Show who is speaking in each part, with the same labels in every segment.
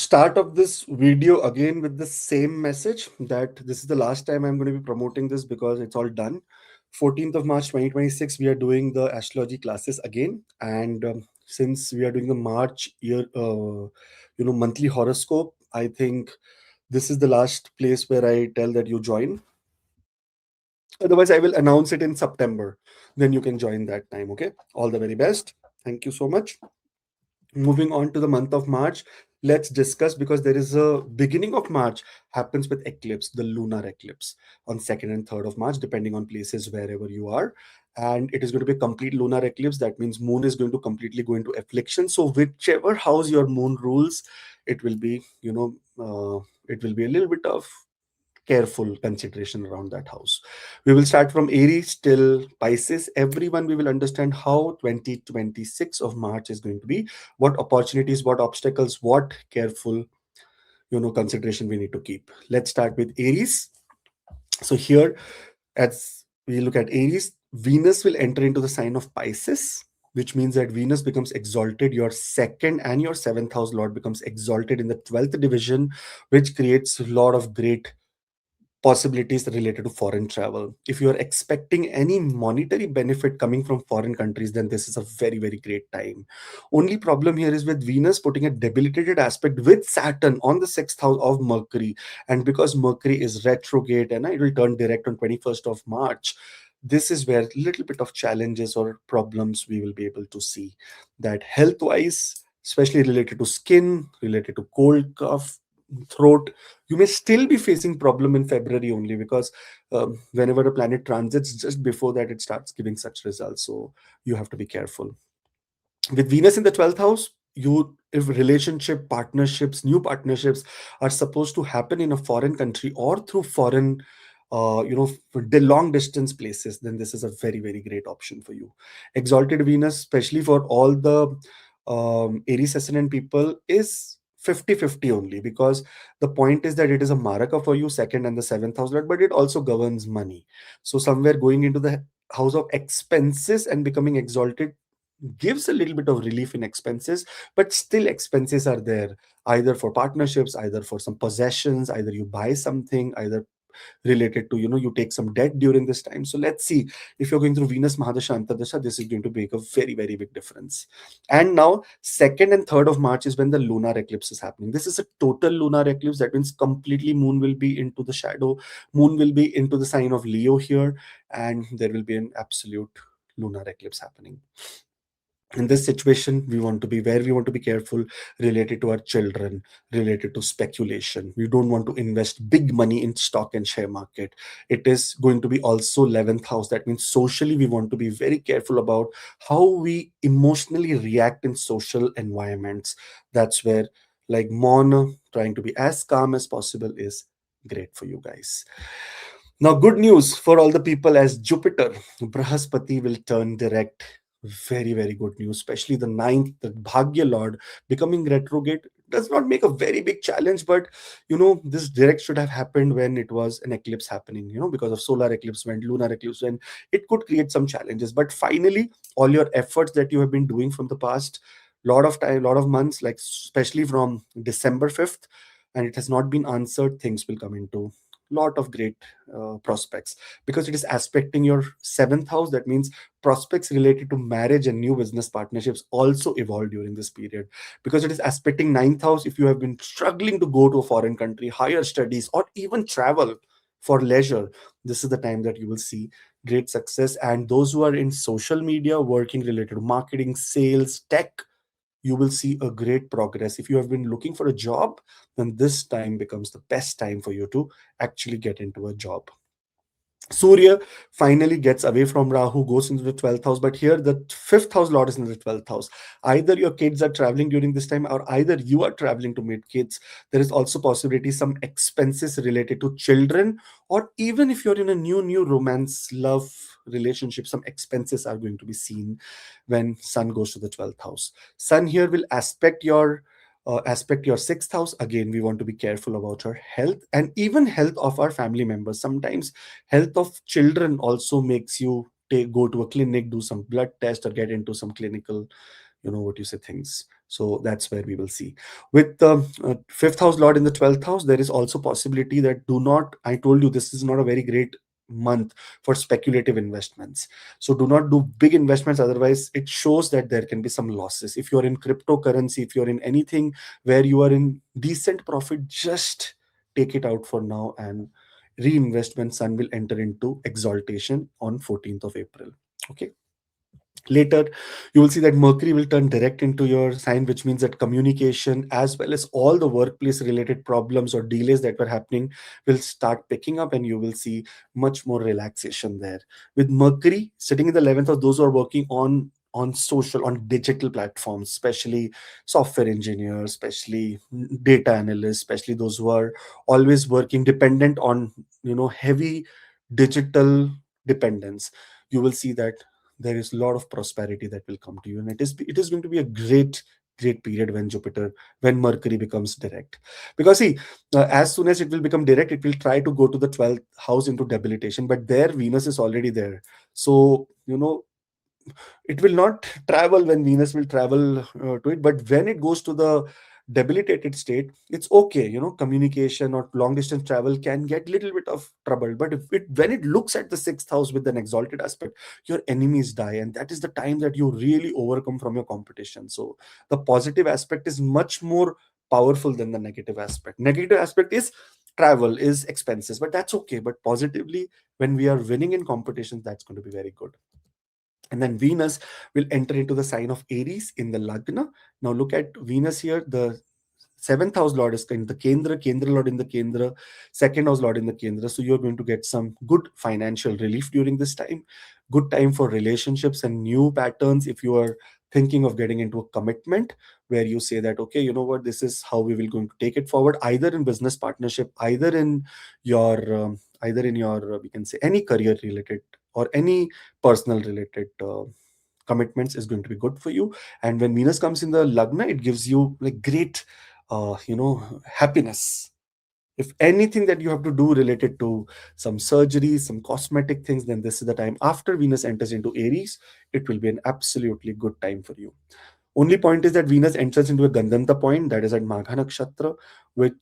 Speaker 1: start of this video again with the same message that this is the last time I'm going to be promoting this because it's all done. 14th of March 2026, we are doing the astrology classes again. And since we are doing the March year, monthly horoscope, I think this is the last place where I tell that you join. Otherwise, I will announce it in September. Then you can join that time. Okay. All the very best. Thank you so much. Moving on to the month of March, let's discuss because there is a beginning of March happens with eclipse, the lunar eclipse on 2nd and 3rd of March, depending on places wherever you are. And it is going to be a complete lunar eclipse. That means moon is going to completely go into affliction. So whichever house your moon rules, it will be, it will be a little bit of careful consideration around that house. We will start from Aries till Pisces. Everyone, we will understand how 2026 of March is going to be, what opportunities, what obstacles, what careful, consideration we need to keep. Let's start with Aries. So here, as we look at Aries, Venus will enter into the sign of Pisces, which means that Venus becomes exalted. Your second and your seventh house lord becomes exalted in the 12th division, which creates a lot of great possibilities related to foreign travel. If you are expecting any monetary benefit coming from foreign countries, then this is a very, very great time. Only problem here is with Venus putting a debilitated aspect with Saturn on the sixth house of Mercury. And because Mercury is retrograde and it will turn direct on 21st of March, this is where a little bit of challenges or problems we will be able to see. That health wise, especially related to skin, related to cold, cough, throat, you may still be facing problem in February only because whenever a planet transits, just before that it starts giving such results. So you have to be careful. With Venus in the 12th house, you if relationship, partnerships, new partnerships are supposed to happen in a foreign country or through foreign for the long distance places, then this is a very, very great option for you. Exalted Venus, especially for all the Aries ascendant people, is 50-50 only, because the point is that it is a maraka for you, second and the seventh house lord, but it also governs money. So somewhere going into the house of expenses and becoming exalted gives a little bit of relief in expenses, but still expenses are there, either for partnerships, either for some possessions, either you buy something, either related to, you take some debt during this time. So let's see, if you're going through Venus Mahadasha Antardasha, this is going to make a very, very big difference. And now 2nd and 3rd of March is when the lunar eclipse is happening. This is a total lunar eclipse. That means completely moon will be into the shadow, moon will be into the sign of Leo here, and there will be an absolute lunar eclipse happening. In this situation, we want to be careful related to our children, related to speculation. We don't want to invest big money in stock and share market. It is going to be also 11th house. That means socially we want to be very careful about how we emotionally react in social environments. That's where, like, mono trying to be as calm as possible is great for you guys. Now, good news for all the people, as Jupiter, Brahaspati, will turn direct. Very, very good news, especially the ninth, the Bhagya Lord becoming retrograde does not make a very big challenge, but this direct should have happened when it was an eclipse happening, because of solar eclipse, when lunar eclipse, when it could create some challenges. But finally, all your efforts that you have been doing from the past lot of time, lot of months, like especially from December 5th, and it has not been answered, things will come into lot of great prospects, because it is aspecting your seventh house. That means prospects related to marriage and new business partnerships also evolve during this period, because it is aspecting ninth house. If you have been struggling to go to a foreign country, higher studies, or even travel for leisure, this is the time that you will see great success. And those who are in social media, working related to marketing, sales, tech, you will see a great progress. If you have been looking for a job, then this time becomes the best time for you to actually get into a job. Surya finally gets away from Rahu, goes into the 12th house, but here the fifth house lord is in the 12th house. Either your kids are traveling during this time, or either you are traveling to meet kids. There is also possibility some expenses related to children, or even if you're in a new romance, love relationship, some expenses are going to be seen when Sun goes to the 12th house. Sun here will aspect your sixth house. Again, we want to be careful about our health and even health of our family members. Sometimes health of children also makes you go to a clinic, do some blood test, or get into some clinical, things. So that's where we will see. With the fifth house lord in the 12th house, there is also possibility that do not, I told you this is not a very great month for speculative investments. So do not do big investments. Otherwise, it shows that there can be some losses. If you're in cryptocurrency, if you're in anything where you are in decent profit, just take it out for now and reinvest when sun will enter into exaltation on 14th of April. Okay. Later, you will see that Mercury will turn direct into your sign, which means that communication as well as all the workplace related problems or delays that were happening will start picking up, and you will see much more relaxation there. With Mercury sitting in the 11th of those who are working on social, on digital platforms, especially software engineers, especially data analysts, especially those who are always working dependent on heavy digital dependence, you will see that there is a lot of prosperity that will come to you, and it is going to be a great period when Mercury becomes direct. Because see, as soon as it will become direct, it will try to go to the 12th house into debilitation, but there Venus is already there. So it will not travel when Venus will travel to it, but when it goes to the debilitated state, it's okay. Communication or long distance travel can get little bit of trouble, but when it looks at the sixth house with an exalted aspect, your enemies die, and that is the time that you really overcome from your competition. So the positive aspect is much more powerful than the negative aspect. Negative aspect is travel, is expenses, but that's okay. But positively, when we are winning in competitions, that's going to be very good. And then Venus will enter into the sign of Aries in the Lagna. Now look at Venus here. The seventh house lord is in the Kendra lord in the Kendra, second house lord in the Kendra. So you're going to get some good financial relief during this time. Good time for relationships and new patterns. If you are thinking of getting into a commitment where you say that, okay, you know what, this is how we will going to take it forward, either in business partnership, either in your we can say any career related or any personal related commitments, is going to be good for you. And when Venus comes in the Lagna, it gives you like great happiness. If anything that you have to do related to some surgery, some cosmetic things, then this is the time. After Venus enters into Aries, it will be an absolutely good time for you. Only point is that Venus enters into a Gandanta point, that is at Magha Nakshatra, at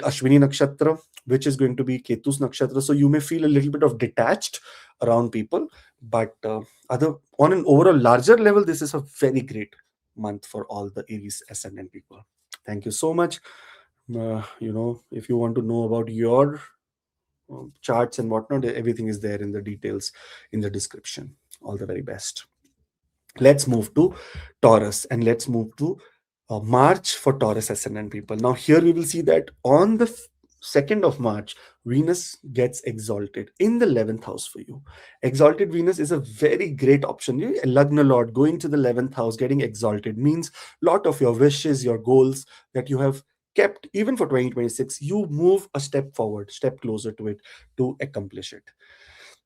Speaker 1: Ashwini Nakshatra, which is going to be Ketu's Nakshatra. So you may feel a little bit of detached around people, but other on an overall larger level, this is a very great month for all the Aries ascendant people. Thank you so much. If you want to know about your charts and whatnot, everything is there in the details in the description. All the very best. Let's move to Taurus, and let's move to March for Taurus ascendant people. Now, here we will see that on the 2nd of March, Venus gets exalted in the 11th house for you. Exalted Venus is a very great option. Lagna Lord going to the 11th house, getting exalted means lot of your wishes, your goals that you have kept even for 2026, you move a step forward, step closer to it to accomplish it.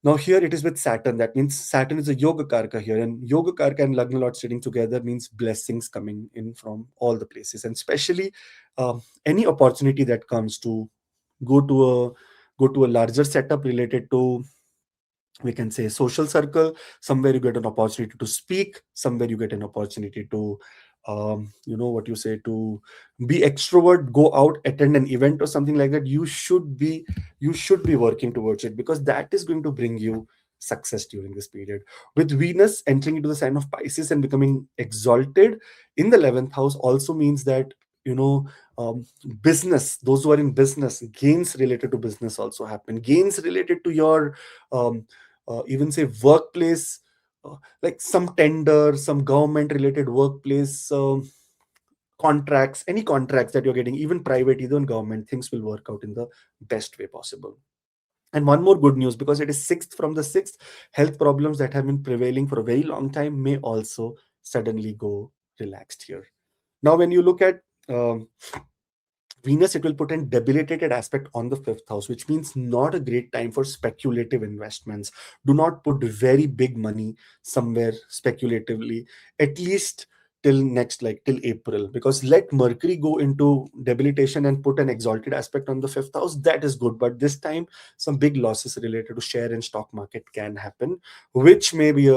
Speaker 1: Now here it is with Saturn. That means Saturn is a Yoga Karka here, and Yoga Karka and Lagna Lord sitting together means blessings coming in from all the places, and especially any opportunity that comes to go to a go to a larger setup related to, we can say, social circle. Somewhere you get an opportunity to speak, somewhere you get an opportunity to what you say, to be extrovert, go out, attend an event or something like that. You should be working towards it, because that is going to bring you success during this period. With Venus entering into the sign of Pisces and becoming exalted in the 11th house also means that um, business, those who are in business, gains related to business also happen, gains related to your um, even say workplace, like some tender, some government related workplace contracts, any contracts that you're getting, even private, even government, things will work out in the best way possible. And one more good news, because it is sixth from the sixth, health problems that have been prevailing for a very long time may also suddenly go relaxed here. Now when you look at Venus, it will put a debilitated aspect on the fifth house, which means not a great time for speculative investments. Do not put very big money somewhere speculatively, at least till next, like till April, because let Mercury go into debilitation and put an exalted aspect on the fifth house. That is good, but this time some big losses related to share and stock market can happen, which may be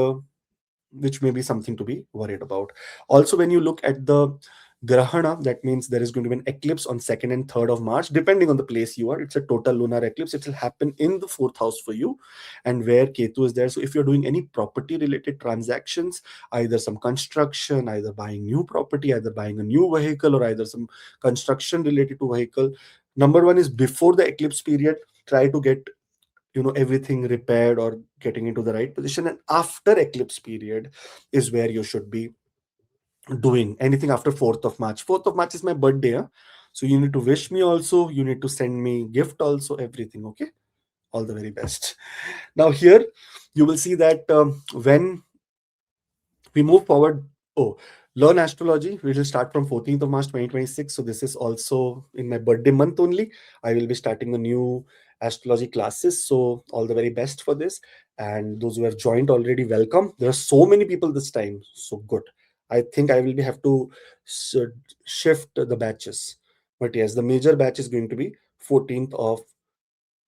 Speaker 1: something to be worried about. Also, when you look at the Grahana, that means there is going to be an eclipse on 2nd and 3rd of March, depending on the place you are. It's a total lunar eclipse. It will happen in the 4th house for you, and where Ketu is there. So if you're doing any property related transactions, either some construction, either buying new property, either buying a new vehicle, or either some construction related to vehicle, number one is before the eclipse period, try to get everything repaired or getting into the right position. And after eclipse period is where you should be doing anything after 4th of March. 4th of March is my birthday, huh? So you need to wish me also, you need to send me gift also, everything. Okay, all the very best. Now here you will see that when we move forward. Oh, learn astrology. We will start from 14th of March 2026. So this is also in my birthday month only. I will be starting a new astrology classes. So all the very best for this. And those who have joined already, welcome. There are so many people this time. So good. I think I will be have to s- shift the batches. But yes, the major batch is going to be 14th of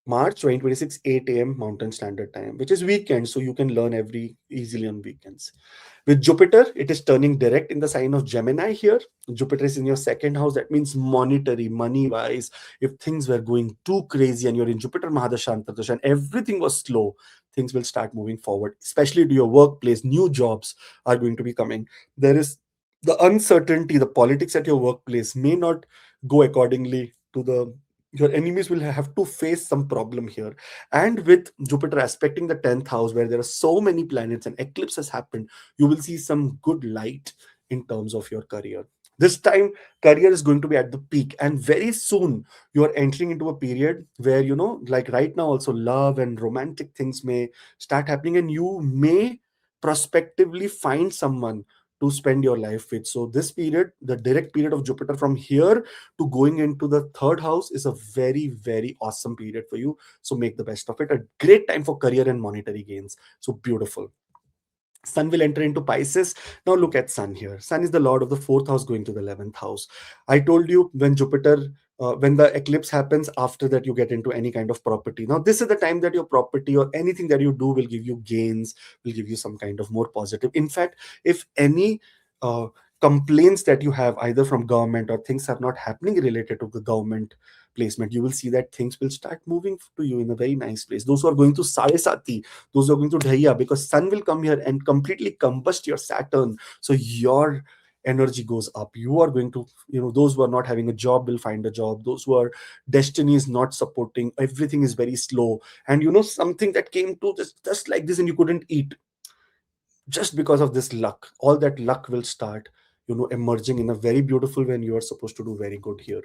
Speaker 1: March 2026, 8 a.m. Mountain Standard Time, which is weekend. So you can learn every easily on weekends. With Jupiter, it is turning direct in the sign of Gemini here. Jupiter is in your second house. That means monetary, money wise. If things were going too crazy and you're in Jupiter Mahadasha Antardasha and everything was slow, things will start moving forward, especially to your workplace. New jobs are going to be coming. There is the uncertainty, the politics at your workplace may not go accordingly to the your enemies will have to face some problem here. And with Jupiter aspecting the 10th house where there are so many planets and eclipse has happened, you will see some good light in terms of your career. This time career is going to be at the peak, and very soon you are entering into a period where, like right now also, love and romantic things may start happening, and you may prospectively find someone to spend your life with. So this period, the direct period of Jupiter from here to going into the third house, is a very, very awesome period for you. So make the best of it. A great time for career and monetary gains. So beautiful. Sun will enter into Pisces. Now look at Sun here. Sun is the lord of the fourth house going to the 11th house. I told you when Jupiter, when the eclipse happens, after that you get into any kind of property. Now this is the time that your property or anything that you do will give you gains, will give you some kind of more positive. In fact, if any uh, complaints that you have either from government or things are not happening related to the government placement, you will see that things will start moving to you in a very nice place. Those who are going to Sati, those are going to Dhaya, because sun will come here and completely combust your Saturn. So your energy goes up. You are going to, those who are not having a job will find a job. Those who are destiny is not supporting, everything is very slow. And something that came to just like this and you couldn't eat, just because of this luck, all that luck will start emerging in a very beautiful way, and you are supposed to do very good here.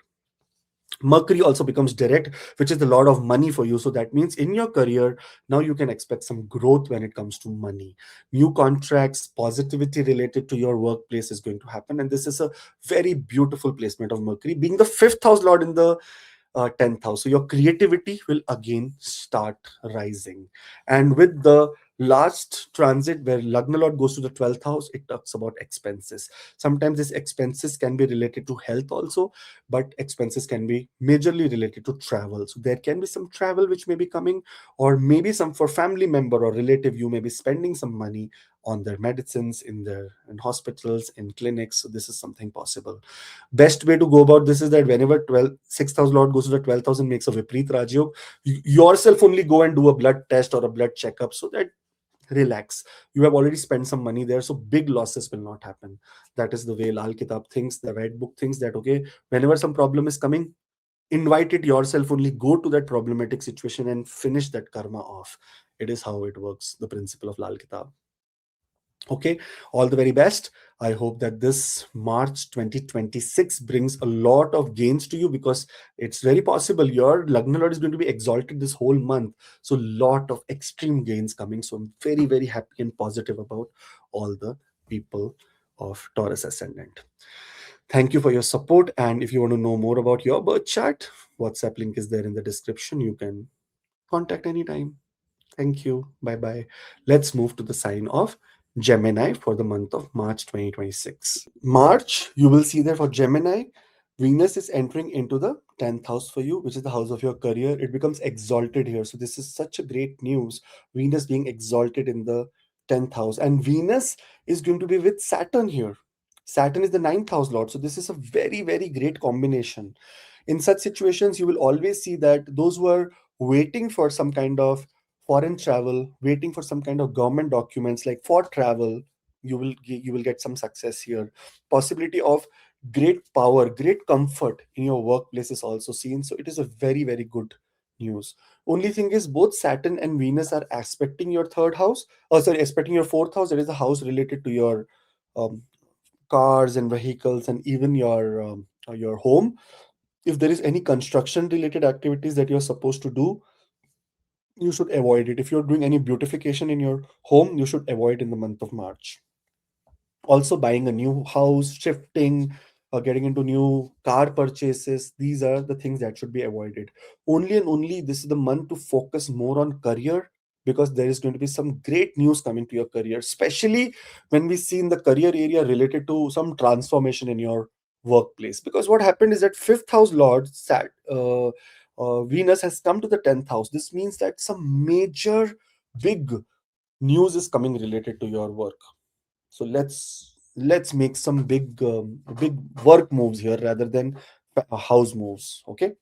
Speaker 1: Mercury also becomes direct, which is the lord of money for you. So that means in your career, now you can expect some growth when it comes to money. New contracts, positivity related to your workplace is going to happen. And this is a very beautiful placement of Mercury, being the fifth house lord in the 10th house. So your creativity will again start rising. And with the last transit where Lagna Lord goes to the 12th house, it talks about expenses. Sometimes these expenses can be related to health also, but expenses can be majorly related to travel. So there can be some travel which may be coming, or maybe some for family member or relative, you may be spending some money on their medicines in hospitals, in clinics. So this is something possible. Best way to go about this is that whenever 6th house lord goes to the 12th house and makes a Viprit Rajyog, you yourself only go and do a blood test or a blood checkup, so that relax. You have already spent some money there, so big losses will not happen. That is the way Lal Kitab thinks, the red book thinks, that okay, whenever some problem is coming, invite it yourself only, go to that problematic situation and finish that karma off. It is how it works, the principle of Lal Kitab. Okay, all the very best. I hope that this March 2026 brings a lot of gains to you, because it's very possible your Lagna Lord is going to be exalted this whole month. So, lot of extreme gains coming. So, I'm very, very happy and positive about all the people of Taurus Ascendant. Thank you for your support. And if you want to know more about your birth chart, WhatsApp link is there in the description. You can contact anytime. Thank you. Bye bye. Let's move to the sign of Gemini for the month of March 2026. March, you will see that for Gemini, Venus is entering into the 10th house for you, which is the house of your career. It becomes exalted here. So, this is such a great news. Venus being exalted in the 10th house. And Venus is going to be with Saturn here. Saturn is the ninth house lord. So this is a very, very great combination. In such situations, you will always see that those who are waiting for some kind of foreign travel, waiting for some kind of government documents like for travel, you will get some success here. Possibility of great power, great comfort in your workplace is also seen. So it is a very, very good news. Only thing is both Saturn and Venus are aspecting your third house. Oh, sorry, aspecting your fourth house. That is the house related to your um, cars and vehicles and even your home. If there is any construction related activities that you're supposed to do, you should avoid it. If you're doing any beautification in your home, you should avoid in the month of March. Also buying a new house, shifting, or getting into new car purchases, these are the things that should be avoided. Only and only this is the month to focus more on career, because there is going to be some great news coming to your career, especially when we see in the career area related to some transformation in your workplace. Because what happened is that fifth house lord Venus has come to the 10th house. This means that some major big news is coming related to your work. So let's make some big work moves here rather than house moves. Okay.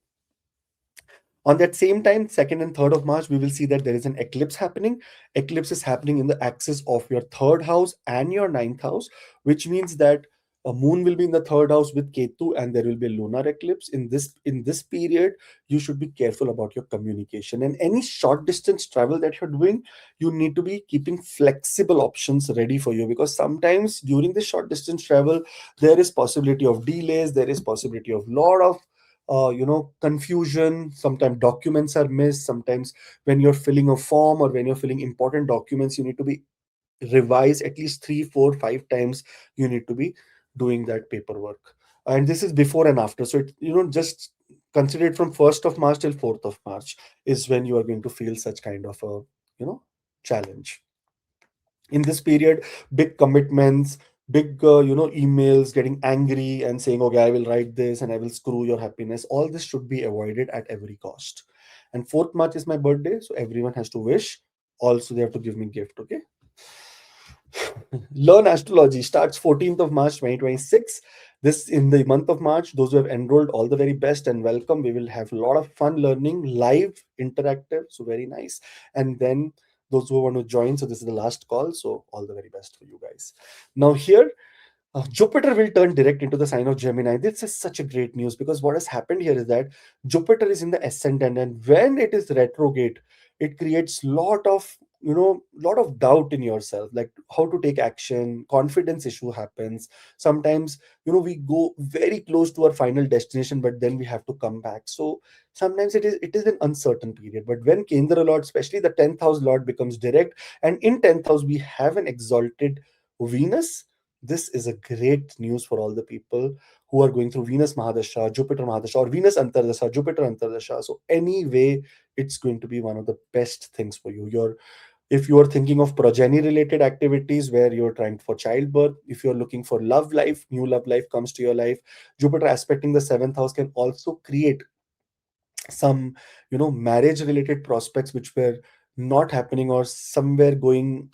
Speaker 1: On that same time, 2nd and 3rd of March, we will see that there is an eclipse happening. Eclipse is happening in the axis of your third house and your ninth house, which means that a moon will be in the third house with Ketu, and there will be a lunar eclipse. In this period, you should be careful about your communication and any short distance travel that you're doing. You need to be keeping flexible options ready for you, because sometimes during the short distance travel, there is possibility of delays, there is possibility of lot of confusion. Sometimes documents are missed. Sometimes when you're filling a form or when you're filling important documents, you need to be revised at least 3 4 5 times. You need to be doing that paperwork, and this is before and after. So just consider it from 1st of March till 4th of March is when you are going to feel such kind of a challenge. In this period, big commitments, big emails, getting angry and saying, okay, I will write this and I will screw your happiness, all this should be avoided at every cost. And 4th March is my birthday, so everyone has to wish. Also, they have to give me gift. Okay. Learn Astrology starts 14th of March 2026. This in the month of March. Those who have enrolled, all the very best and welcome. We will have a lot of fun learning, live, interactive, so very nice. And then those who want to join, so this is the last call. So all the very best for you guys. Now here, Jupiter will turn direct into the sign of Gemini. This is such a great news, because what has happened here is that Jupiter is in the ascendant, and when it is retrograde, it creates lot of doubt in yourself, like how to take action. Confidence issue happens. Sometimes we go very close to our final destination, but then we have to come back. So sometimes it is an uncertain period. But when Kendra Lord, especially the 10th house Lord, becomes direct, and in 10th house we have an exalted Venus, this is a great news for all the people who are going through Venus Mahadasha, Jupiter Mahadasha, or Venus Antardasha, Jupiter Antardasha. So anyway, it's going to be one of the best things for you. If you are thinking of progeny related activities where you're trying for childbirth, if you're looking for love life, new love life comes to your life, Jupiter aspecting the 7th house can also create some marriage related prospects which were not happening or somewhere going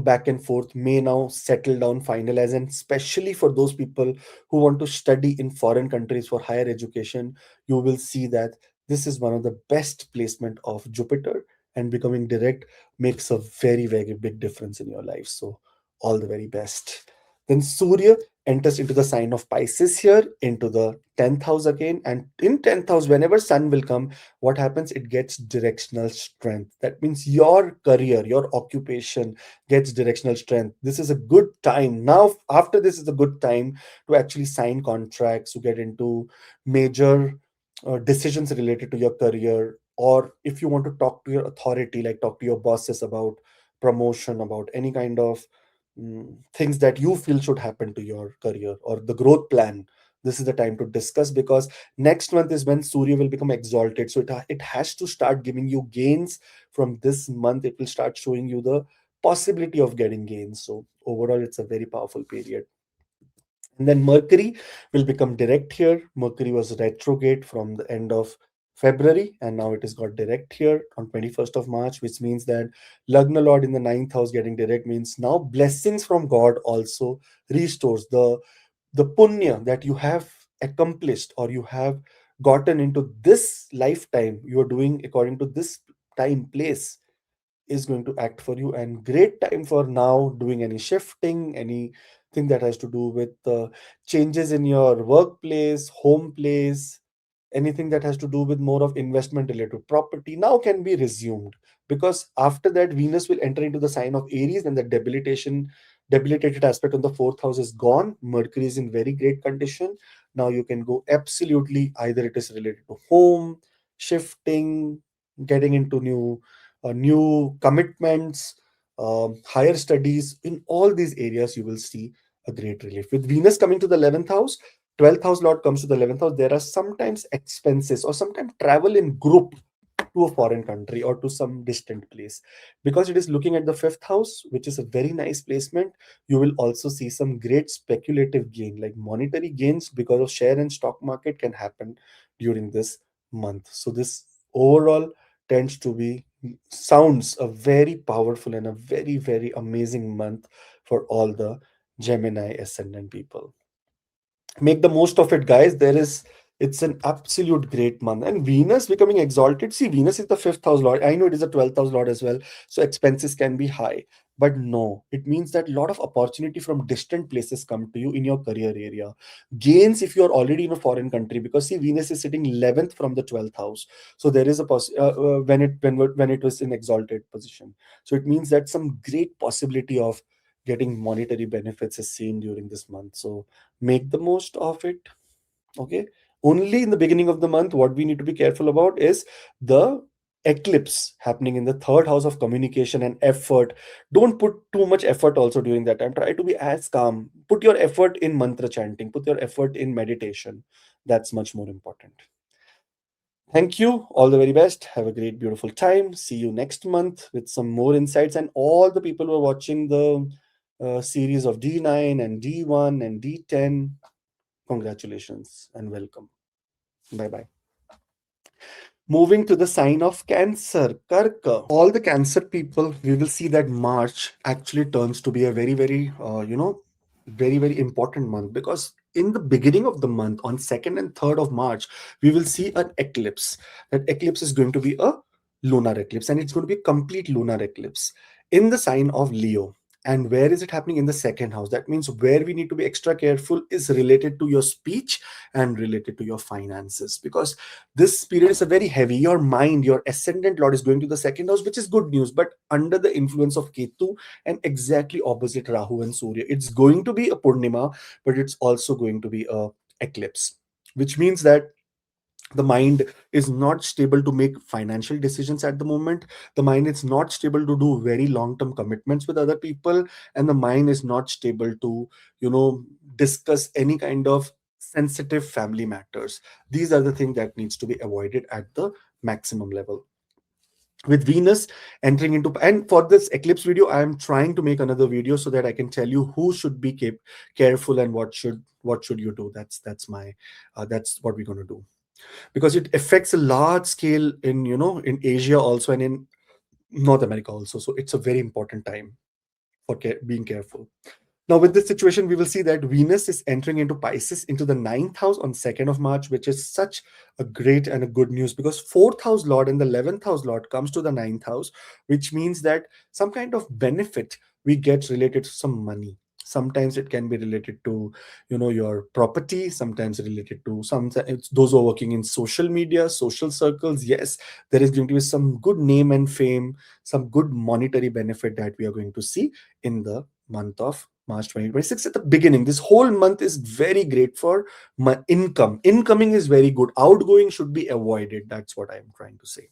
Speaker 1: back and forth, may now settle down, finalize. And especially for those people who want to study in foreign countries for higher education, you will see that this is one of the best placement of Jupiter, and becoming direct makes a very, very big difference in your life. So all the very best. Then Surya enters into the sign of Pisces here, into the 10th house again. And in 10th house, whenever Sun will come, what happens? It gets directional strength. That means your career, your occupation gets directional strength. This is a good time. Now, after this is a good time to actually sign contracts, to get into major decisions related to your career. Or if you want to talk to your authority, like talk to your bosses about promotion, about any kind of things that you feel should happen to your career or the growth plan, this is the time to discuss, because next month is when Surya will become exalted. So it has to start giving you gains. From this month, it will start showing you the possibility of getting gains. So overall, it's a very powerful period. And then Mercury will become direct here. Mercury was retrograde from the end of February, and now it has got direct here on 21st of March, which means that Lagna Lord in the ninth house getting direct means now blessings from God also restores. The the punya that you have accomplished or you have gotten into this lifetime, you are doing according to this time place, is going to act for you. And great time for now doing any shifting, anything that has to do with changes in your workplace, home place, anything that has to do with more of investment related property now can be resumed, because after that Venus will enter into the sign of Aries, and the debilitated aspect on the fourth house is gone. Mercury is in very great condition. Now you can go absolutely, either it is related to home, shifting, getting into new commitments, higher studies. In all these areas, you will see a great relief. With Venus coming to the 11th house, 12th house Lord comes to the 11th house, there are sometimes expenses or sometimes travel in group to a foreign country or to some distant place. Because it is looking at the fifth house, which is a very nice placement, you will also see some great speculative gain, like monetary gains because of share and stock market can happen during this month. So this overall tends to be, sounds a very powerful and a very, very amazing month for all the Gemini ascendant people. Make the most of it, guys. It's an absolute great month. And Venus becoming exalted, see, Venus is the fifth house lord. I know it is the 12th house lord as well, so expenses can be high, but no, it means that a lot of opportunity from distant places come to you in your career area. Gains if you are already in a foreign country, because see, Venus is sitting 11th from the 12th house, so there is a when it was in exalted position, so it means that some great possibility of getting monetary benefits is seen during this month. So make the most of it. Okay, only in the beginning of the month what we need to be careful about is the eclipse happening in the third house of communication and effort. Don't put too much effort also during that time. Try to be as calm. Put your effort in mantra chanting, put your effort in meditation. That's much more important. Thank you. All the very best. Have a great, beautiful time. See you next month with some more insights. And all the people who are watching the series of D9 and D1 and D10, congratulations and welcome. Bye bye. Moving to the sign of Cancer, Karka. All the Cancer people, we will see that March actually turns to be a very, very, very, very important month, because in the beginning of the month, on 2nd and 3rd of March, we will see an eclipse. That eclipse is going to be a lunar eclipse, and it's going to be a complete lunar eclipse in the sign of Leo. And where is it happening? In the second house. That means where we need to be extra careful is related to your speech and related to your finances, because this period is a very heavy. Your mind, your ascendant lord is going to the second house, which is good news, but under the influence of Ketu and exactly opposite Rahu and Surya. It's going to be a Purnima, but it's also going to be a eclipse, which means that the mind is not stable to make financial decisions at the moment. The mind is not stable to do very long term commitments with other people, and the mind is not stable to, discuss any kind of sensitive family matters. These are the things that needs to be avoided at the maximum level. With Venus entering into, and for this eclipse video I am trying to make another video so that I can tell you who should be careful and what should you do. That's what we're going to do, because it affects a large scale in, in Asia also, and in North America also. So it's a very important time for being careful. Now, with this situation, we will see that Venus is entering into Pisces into the ninth house on 2nd of March, which is such a great and a good news, because fourth house Lord and the 11th house Lord comes to the ninth house, which means that some kind of benefit we get related to some money. Sometimes it can be related to, your property. Sometimes related to it's those who are working in social media, social circles. Yes, there is going to be some good name and fame, some good monetary benefit that we are going to see in the month of March 2026 at the beginning. This whole month is very great for my income. Incoming is very good. Outgoing should be avoided. That's what I'm trying to say.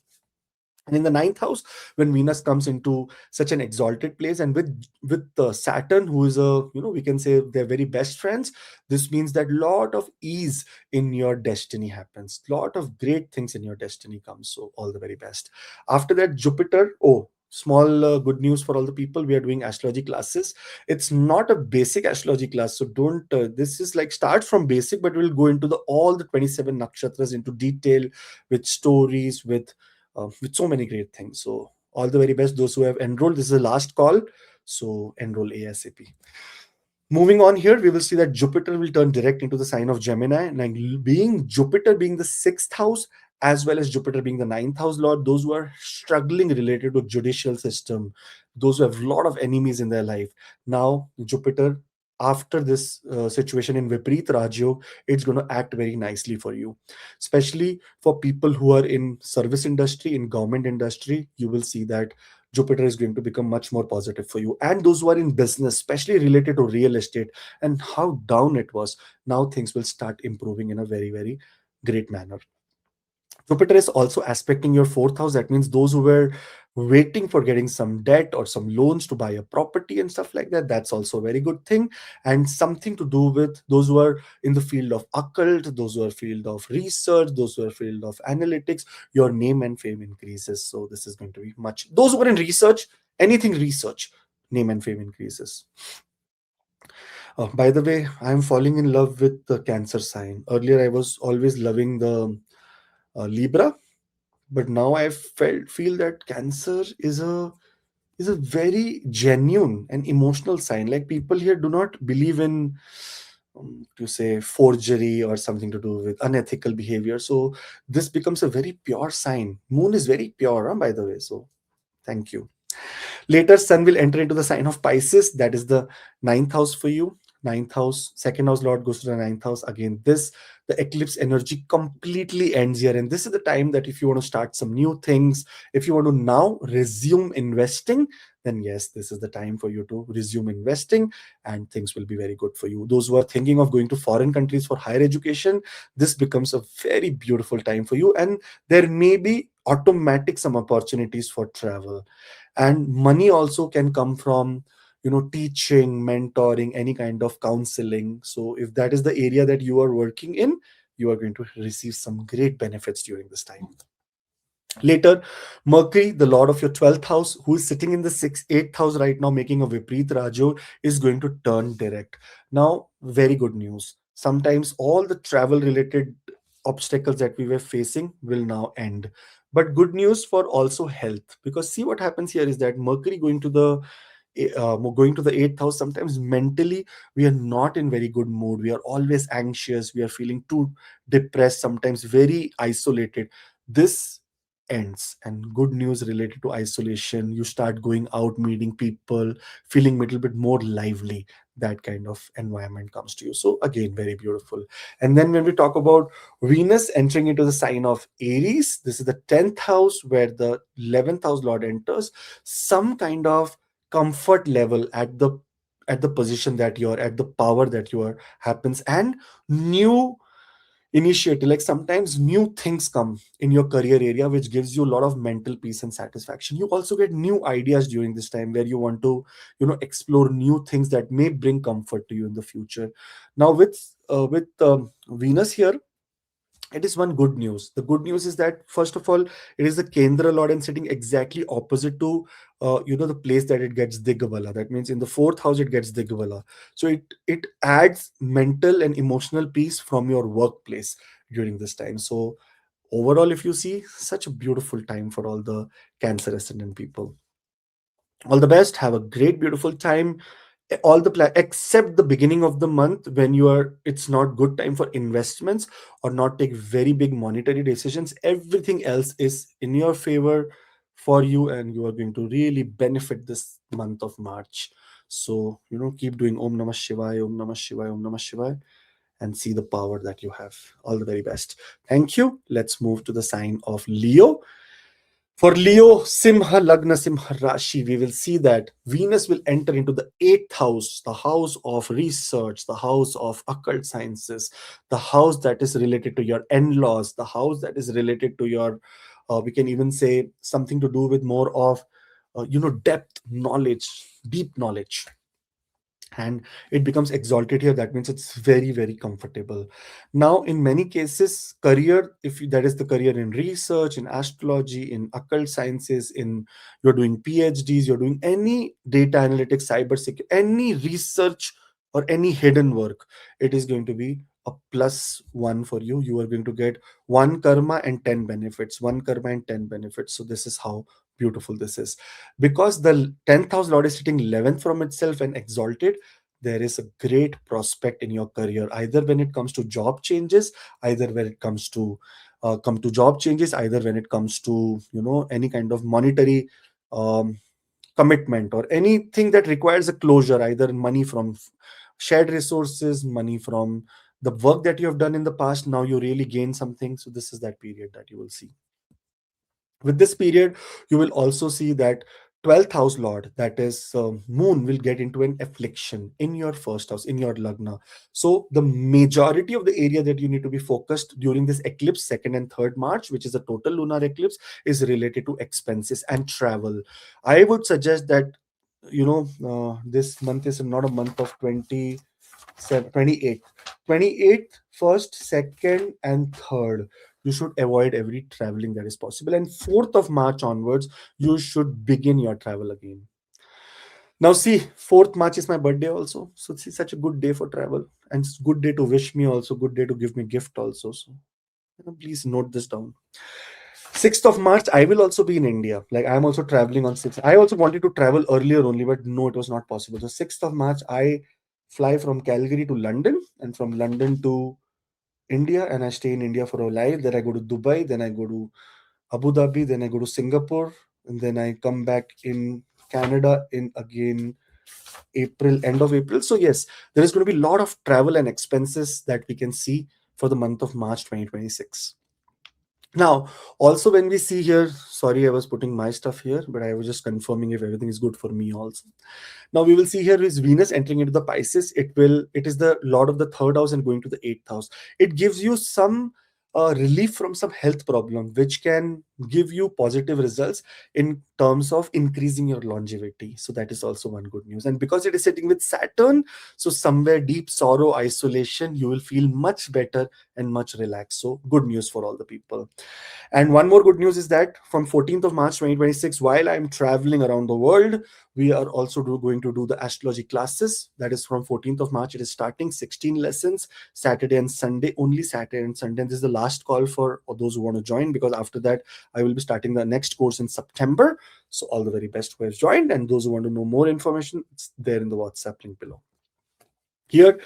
Speaker 1: And in the ninth house, when Venus comes into such an exalted place, and with Saturn, who is we can say they're very best friends, this means that lot of ease in your destiny happens. Lot of great things in your destiny comes. So all the very best. After that, Jupiter. Oh, small good news for all the people. We are doing astrology classes. It's not a basic astrology class, so don't. This is like start from basic, but we'll go into the all the 27 nakshatras into detail, with stories, with so many great things. So all the very best those who have enrolled. This is the last call, so enroll ASAP. Moving on here, we will see that Jupiter will turn direct into the sign of Gemini. And being Jupiter being the sixth house, as well as Jupiter being the ninth house lord, those who are struggling related to judicial system, those who have a lot of enemies in their life. Now, Jupiter, after this situation in Viprit Rajyog, it's going to act very nicely for you. Especially for people who are in service industry, in government industry, you will see that Jupiter is going to become much more positive for you. And those who are in business, especially related to real estate and how down it was, now things will start improving in a very, very great manner. Jupiter is also aspecting your fourth house. That means those who were waiting for getting some debt or some loans to buy a property and stuff like that, that's also a very good thing. And something to do with those who are in the field of occult, those who are field of research, those who are field of analytics, your name and fame increases. So this is going to be much. Those who are in research, anything research, name and fame increases. By the way, I'm falling in love with the Cancer sign. Earlier, I was always loving the Libra, but now I feel that Cancer is a very genuine and emotional sign. Like people here do not believe in to say forgery or something to do with unethical behavior. So this becomes a very pure sign. Moon is very pure, huh, by the way. So thank you. Later, Sun will enter into the sign of Pisces. That is the ninth house for you. Ninth house, second house Lord goes to the ninth house. Again, the eclipse energy completely ends here. And this is the time that if you want to start some new things, if you want to now resume investing, then yes, this is the time for you to resume investing and things will be very good for you. Those who are thinking of going to foreign countries for higher education, this becomes a very beautiful time for you. And there may be automatic some opportunities for travel, and money also can come from teaching, mentoring, any kind of counseling. So if that is the area that you are working in, you are going to receive some great benefits during this time. Later, Mercury, the lord of your 12th house, who is sitting in the 8th house right now, making a Viprit Rajo, is going to turn direct. Now, very good news. Sometimes all the travel related obstacles that we were facing will now end. But good news for also health, because see what happens here is that Mercury going to the 8th house, sometimes mentally we are not in very good mood, we are always anxious, we are feeling too depressed, sometimes very isolated. This ends, and good news related to isolation, you start going out, meeting people, feeling a little bit more lively. That kind of environment comes to you. So again, very beautiful. And then when we talk about Venus entering into the sign of Aries, this is the 10th house where the 11th house lord enters. Some kind of comfort level at the position that you're at, the power that you are happens, and new initiative, like sometimes new things come in your career area which gives you a lot of mental peace and satisfaction. You also get new ideas during this time where you want to explore new things that may bring comfort to you in the future. Now with Venus here, it is one good news. The good news is that first of all, it is the Kendra Lord and sitting exactly opposite to the place that it gets Digabala. That means in the fourth house it gets Digabala. So it adds mental and emotional peace from your workplace during this time. So overall, if you see, such a beautiful time for all the Cancer ascendant people. All the best. Have a great, beautiful time. All the except the beginning of the month, when you are it's not good time for investments or not take very big monetary decisions. Everything else is in your favor for you, and you are going to really benefit this month of March. So keep doing Om Namah Shivaya, Om Namah Shivaya, Om Namah Shivaya, and see the power that you have. All the very best. Thank you. Let's move to the sign of Leo. For Leo, Simha Lagna, Simha Rashi, we will see that Venus will enter into the 8th house, the house of research, the house of occult sciences, the house that is related to your in-laws, the house that is related to your, we can even say something to do with more of, depth knowledge, deep knowledge. And it becomes exalted here. That means it's very, very comfortable. Now in many cases, career, if that is the career in research, in astrology, in occult sciences, in you're doing PhDs, you're doing any data analytics, cyber security, any research or any hidden work, it is going to be a +1 for you. You are going to get 1 karma and 10 benefits, 1 karma and 10 benefits. So this is how beautiful this is, because the 10th house lord is sitting 11th from itself and exalted. there is a great prospect in your career, either when it comes to job changes, either when it comes to job changes, either when it comes to any kind of monetary um, commitment, or anything that requires a closure, either money from shared resources, money from the work that you have done in the past. Now you really gain something. So this is that period that you will see. With this period, you will also see that 12th house lord, that is moon, will get into an affliction in your first house, in your lagna. So the majority of the area that you need to be focused during this eclipse, 2nd and 3rd March, which is a total lunar eclipse, is related to expenses and travel. I would suggest that this month is not a month of 28th, 28th, 1st, 2nd, and 3rd. You should avoid every traveling that is possible. And 4th of March onwards, you should begin your travel again. Now, see, 4th March is my birthday also. So, it's such a good day for travel. And it's good day to wish me also, good day to give me gift also. So, please note this down. 6th of March, I will also be in India. Like, I'm also traveling on 6th. I also wanted to travel earlier only, but no, it was not possible. So 6th of March, I fly from Calgary to London, and from London to India, and I stay in India for a while. Then I go to Dubai, then I go to Abu Dhabi, then I go to Singapore, and then I come back in Canada in again April, end of April. So yes, there is going to be a lot of travel and expenses that we can see for the month of March 2026. Now, also when we see here, sorry, I was putting my stuff here, but I was just confirming if everything is good for me also. Now we will see here is Venus entering into the Pisces. It is the Lord of the 3rd house and going to the 8th house. It gives you some relief from some health problem, which can give you positive results in terms of increasing your longevity. So that is also one good news. And because it is sitting with Saturn, so somewhere deep sorrow, isolation, you will feel much better and much relaxed. So good news for all the people. And one more good news is that from 14th of March 2026, while I'm traveling around the world, we are also going to do the astrology classes. That is from 14th of March. It is starting 16 lessons, Saturday and Sunday, only Saturday and Sunday. And this is the last call for those who want to join, because after that, I will be starting the next course in September. So all the very best who have joined, and those who want to know more information, it's there in the WhatsApp link below. Here,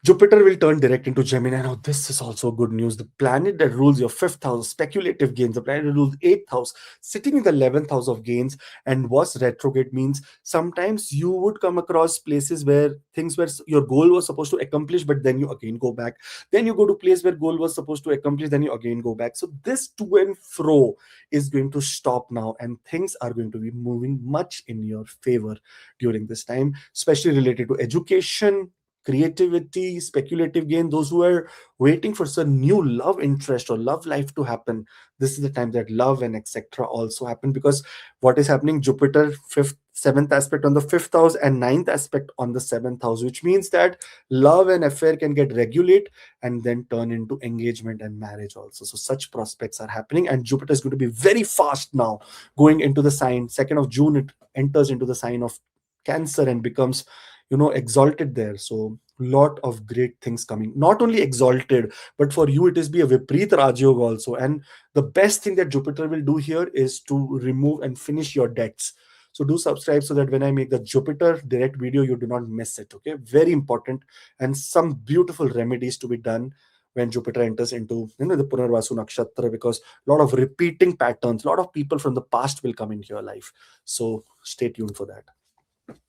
Speaker 1: Jupiter will turn direct into Gemini. Now, this is also good news. The planet that rules your 5th house, speculative gains, the planet that rules 8th house, sitting in the 11th house of gains and was retrograde, means sometimes you would come across places where things were your goal was supposed to accomplish, but then you again go back. Then you go to place where goal was supposed to accomplish, then you again go back. So this to and fro is going to stop now, and things are going to be moving much in your favor during this time, especially related to education, creativity, speculative gain. Those who are waiting for some new love interest or love life to happen, this is the time that love and etc. also happen, because what is happening, Jupiter 5th, 7th aspect on the 5th house and 9th aspect on the 7th house, which means that love and affair can get regulate and then turn into engagement and marriage also. So such prospects are happening, and Jupiter is going to be very fast now going into the sign. 2nd of June, it enters into the sign of Cancer and becomes exalted there. So lot of great things coming, not only exalted, but for you it is be a Viprit Rajyog also. And the best thing that Jupiter will do here is to remove and finish your debts. So do subscribe so that when I make the Jupiter direct video, you do not miss it. Okay, very important. And some beautiful remedies to be done when Jupiter enters into the Punarvasu Nakshatra, because a lot of repeating patterns, a lot of people from the past will come into your life. So stay tuned for that.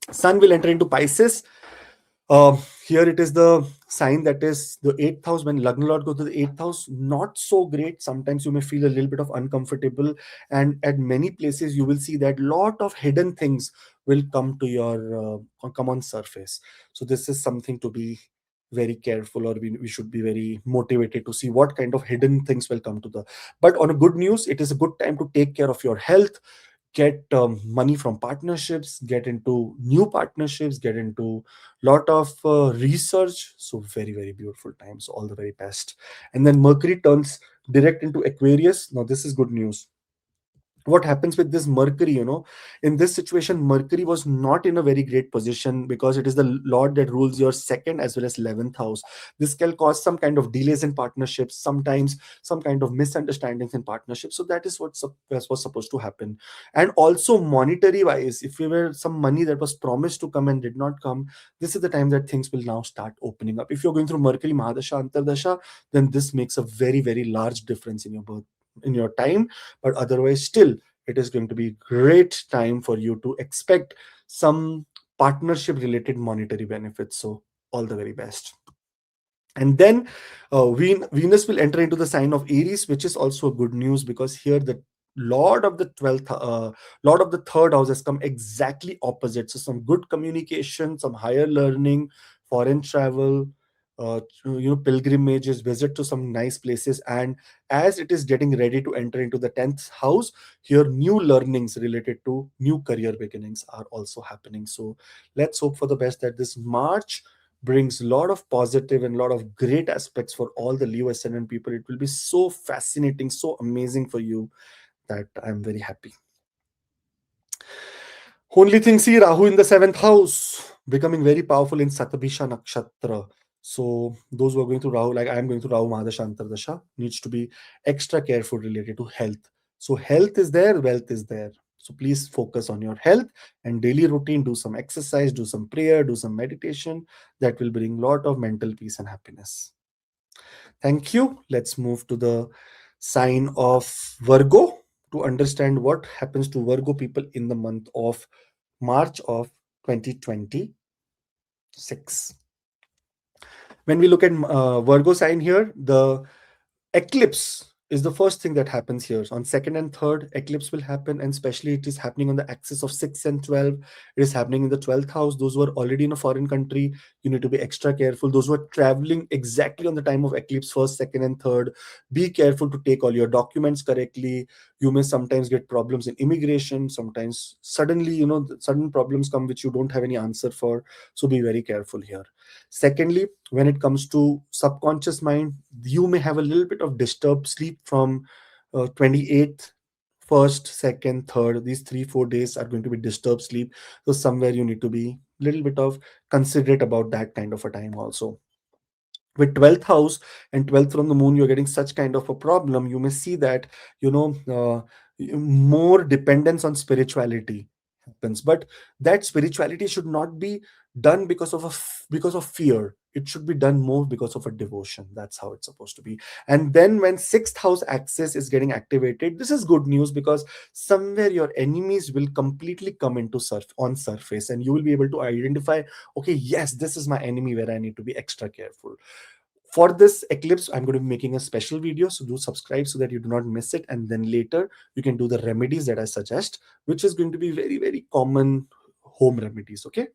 Speaker 1: Sun will enter into Pisces. Here it is the sign that is the 8th house. When Lagna Lord goes to the 8th house, not so great. Sometimes you may feel a little bit of uncomfortable, and at many places you will see that lot of hidden things will come to your come on surface. So this is something to be very careful, or we should be very motivated to see what kind of hidden things will come to the. But on a good news, it is a good time to take care of your health, get money from partnerships, get into new partnerships, get into lot of research. So very, very beautiful time. So all the very best. And then Mercury turns direct into Aquarius. Now this is good news. what happens with this Mercury, in this situation Mercury was not in a very great position because it is the lord that rules your second as well as 11th house. This can cause some kind of delays in partnerships, sometimes some kind of misunderstandings in partnerships. So that is what was supposed to happen. And also monetary wise, if we were some money that was promised to come and did not come, this is the time that things will now start opening up. If you're going through Mercury Mahadasha Antardasha, then this makes a very very large difference in your birth, in your time. But otherwise still, it is going to be great time for you to expect some partnership related monetary benefits. So all the very best. And then Venus will enter into the sign of Aries, which is also good news because here the Lord of the 12th, Lord of the third house has come exactly opposite. So some good communication, some higher learning, foreign travel, pilgrimages, visit to some nice places. And as it is getting ready to enter into the 10th house, here new learnings related to new career beginnings are also happening. So let's hope for the best that this March brings a lot of positive and a lot of great aspects for all the Leo ascendant people. It will be so fascinating, so amazing for you that I'm very happy. Only thing, see Rahu in the seventh house, becoming very powerful in Satabhisha Nakshatra. So those who are going through Rahu, like I am going through Rahu Mahadasha Antardasha, needs to be extra careful related to health. So health is there, wealth is there. So please focus on your health and daily routine. Do some exercise, do some prayer, do some meditation. That will bring lot of mental peace and happiness. Thank you. Let's move to the sign of Virgo to understand what happens to Virgo people in the month of March of 2026. When we look at Virgo sign here, the eclipse is the first thing that happens here. On second and third, eclipse will happen, and especially it is happening on the axis of 6 and 12. It is happening in the 12th house. Those who are already in a foreign country, you need to be extra careful. Those who are traveling exactly on the time of eclipse, first, second, and third, be careful to take all your documents correctly. You may sometimes get problems in immigration. Sometimes suddenly, sudden problems come which you don't have any answer for. So be very careful here. Secondly, when it comes to subconscious mind, you may have a little bit of disturbed sleep from 28th, first, second, third. These 3 4 days are going to be disturbed sleep. So somewhere you need to be a little bit of considerate about that kind of a time also. With 12th house and 12th from the moon, you're getting such kind of a problem. You may see that, you know uh, more dependence on spirituality happens, but that spirituality should not be done because of because of fear. It should be done more because of a devotion. That's how it's supposed to be. And then when sixth house axis is getting activated, this is good news because somewhere your enemies will completely come into on surface, and you will be able to identify, okay, yes, this is my enemy where I need to be extra careful. For this eclipse, I'm going to be making a special video, so do subscribe so that you do not miss it. And then later you can do the remedies that I suggest, which is going to be very very common home remedies. Okay,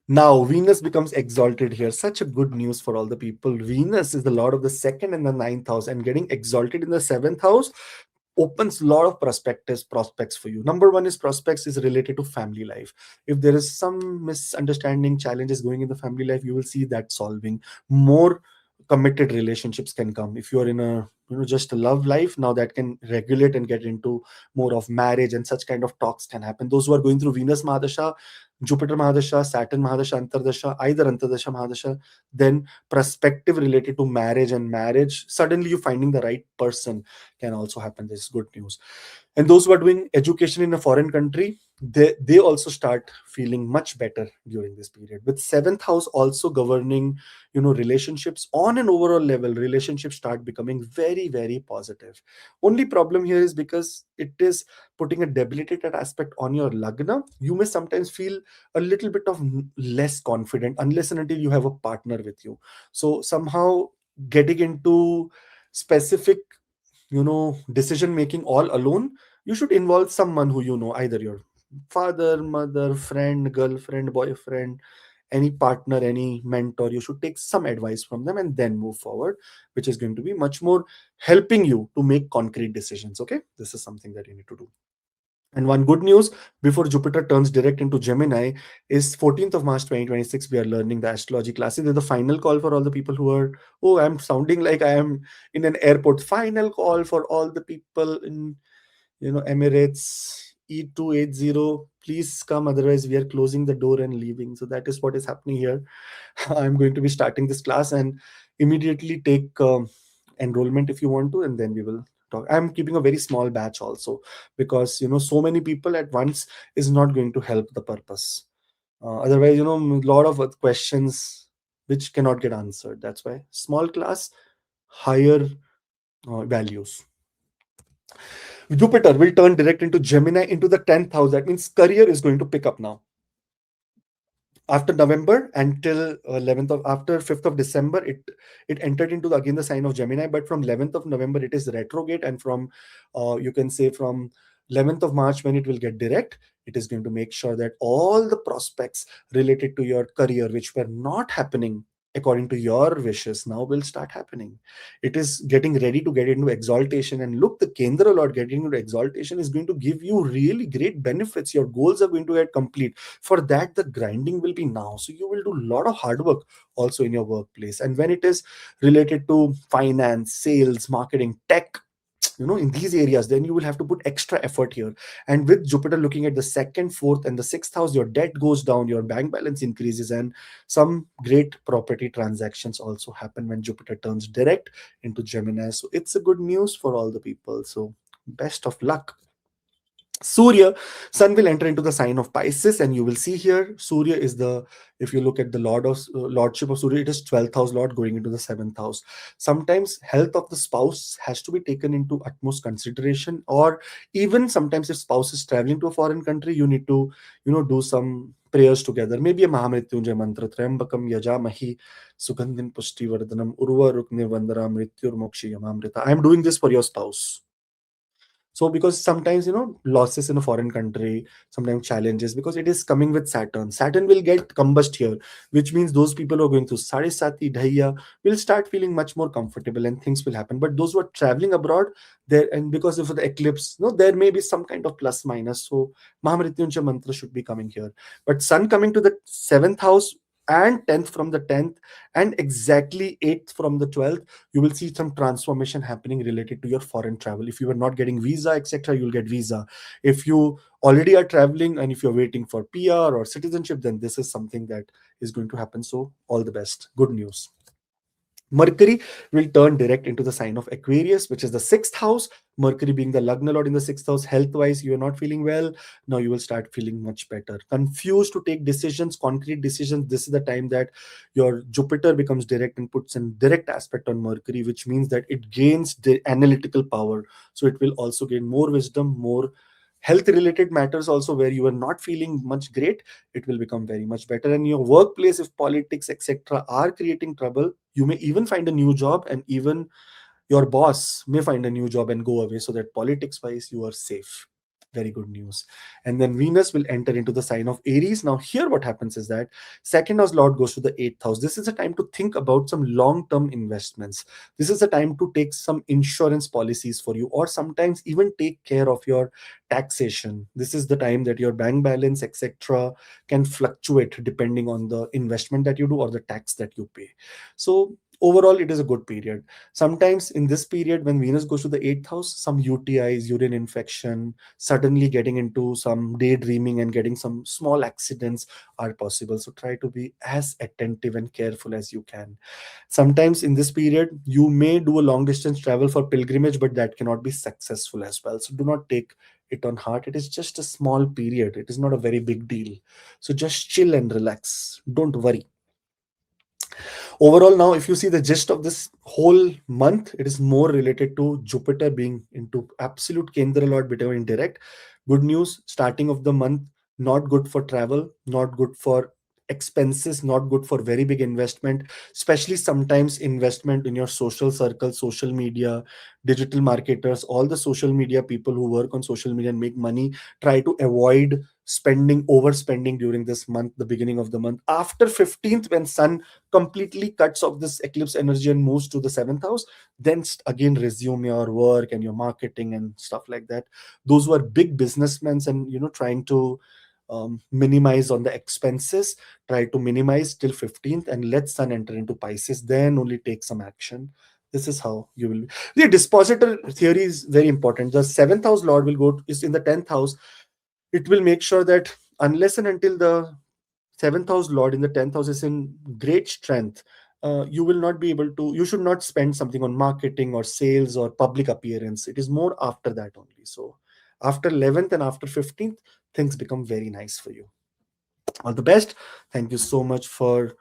Speaker 1: now Venus becomes exalted here. Such a good news for all the people. Venus is the lord of the second and the ninth house, and getting exalted in the seventh house opens a lot of prospects for you. Number one is prospects is related to family life. If there is some misunderstanding, challenges going in the family life, you will see that solving. More committed relationships can come. If you are in a just a love life, now that can regulate and get into more of marriage, and such kind of talks can happen. Those who are going through Venus Mahadasha, Jupiter Mahadasha, Saturn Mahadasha, Antardasha, either Antardasha Mahadasha, then perspective related to marriage, suddenly you finding the right person can also happen. This is good news. And those who are doing education in a foreign country, they also start feeling much better during this period, with seventh house also governing relationships. On an overall level, relationships start becoming very very positive. Only problem here is because it is putting a debilitated aspect on your lagna. You may sometimes feel a little bit of less confident unless and until you have a partner with you. So somehow getting into specific decision making all alone, you should involve someone who either your father, mother, friend, girlfriend, boyfriend, any partner, any mentor. You should take some advice from them and then move forward, which is going to be much more helping you to make concrete decisions. Okay, this is something that you need to do. And one good news before Jupiter turns direct into Gemini is 14th of March 2026. We are learning the astrology classes. This is the final call for all the people who are, oh, I'm sounding like I am in an airport. Final call for all the people in Emirates E280, please come, otherwise we are closing the door and leaving. So that is what is happening here. I'm going to be starting this class, and immediately take enrollment if you want to, and then we will talk. I'm keeping a very small batch also, because so many people at once is not going to help the purpose. Otherwise, a lot of questions which cannot get answered. That's why small class, higher values. Jupiter will turn direct into Gemini into the 10th house. That means career is going to pick up now. After November until 11th of after 5th of December, it entered into again the sign of Gemini. But from 11th of November, it is retrograde, and from you can say from 11th of March, when it will get direct, it is going to make sure that all the prospects related to your career, which were not happening according to your wishes, now will start happening. It is getting ready to get into exaltation, and look, the Kendra Lord getting into exaltation is going to give you really great benefits. Your goals are going to get complete. For that, the grinding will be now, so you will do a lot of hard work also in your workplace. And when it is related to finance, sales, marketing, tech, in these areas, then you will have to put extra effort here. And with Jupiter looking at the second, fourth, and the sixth house, your debt goes down, your bank balance increases, and some great property transactions also happen when Jupiter turns direct into Gemini. So it's a good news for all the people. So best of luck. Surya, Sun will enter into the sign of Pisces, and you will see here, Surya is the, if you look at the lordship of Surya, it is 12th house Lord going into the 7th house. Sometimes health of the spouse has to be taken into utmost consideration, or even sometimes if spouse is traveling to a foreign country, you need to, do some prayers together. Maybe a Mahamrityunjay mantra, Trambakam Yajamahi Sugandhin Pushti Vardhanam Urva Rukni Vandara Mrityur Mokshi Yamamrita. I am doing this for your spouse. So because sometimes losses in a foreign country, sometimes challenges, because it is coming with Saturn will get combust here, which means those people who are going through sade sati dhaiya will start feeling much more comfortable, and things will happen. But those who are traveling abroad, there, and because of the eclipse, there may be some kind of plus minus. So Mahamrityunjaya mantra should be coming here. But Sun coming to the 7th house, and 10th from the 10th, and exactly 8th from the 12th, you will see some transformation happening related to your foreign travel. If you are not getting visa, etc., you'll get visa. If you already are traveling, and if you're waiting for PR or citizenship, then this is something that is going to happen. So all the best, good news. Mercury will turn direct into the sign of Aquarius, which is the 6th house. Mercury being the Lagna Lord in the 6th house, health wise, you are not feeling well. Now you will start feeling much better. Confused to take decisions, concrete decisions. This is the time that your Jupiter becomes direct and puts in direct aspect on Mercury, which means that it gains the analytical power. So it will also gain more wisdom, more health related matters also, where you are not feeling much great, it will become very much better. And your workplace, if politics etc are creating trouble, you may even find a new job, and even your boss may find a new job and go away, so that politics wise you are safe. Very good news. And then Venus will enter into the sign of Aries. Now here what happens is that second house Lord goes to the 8th house. This is a time to think about some long term investments. This is a time to take some insurance policies for you, or sometimes even take care of your taxation. This is the time that your bank balance etc can fluctuate depending on the investment that you do or the tax that you pay. So overall it is a good period. Sometimes in this period, when Venus goes to the 8th house, some UTIs, urine infection, suddenly getting into some daydreaming and getting some small accidents are possible. So try to be as attentive and careful as you can. Sometimes in this period, you may do a long distance travel for pilgrimage, but that cannot be successful as well. So do not take it on heart. It is just a small period. It is not a very big deal. So just chill and relax. Don't worry. Overall, now if you see the gist of this whole month, it is more related to Jupiter being into absolute Kendra Lord becoming direct. Good news, starting of the month, not good for travel, not good for expenses, not good for very big investment, especially sometimes investment in your social circle, social media, digital marketers, all the social media people who work on social media and make money. Try to avoid spending, overspending during this month, the beginning of the month. After 15th, when Sun completely cuts off this eclipse energy and moves to the 7th house, then again resume your work and your marketing and stuff like that. Those who are big businessmen and trying to minimize on the expenses, try to minimize till 15th, and let Sun enter into Pisces, then only take some action. This is how you will. The dispositor theory is very important. The seventh house lord will go is in the 10th house. It will make sure that unless and until the seventh house lord in the 10th house is in great strength, you will not be able to, you should not spend something on marketing or sales or public appearance. It is more after that only. So after 11th and after 15th, things become very nice for you. All the best. Thank you so much for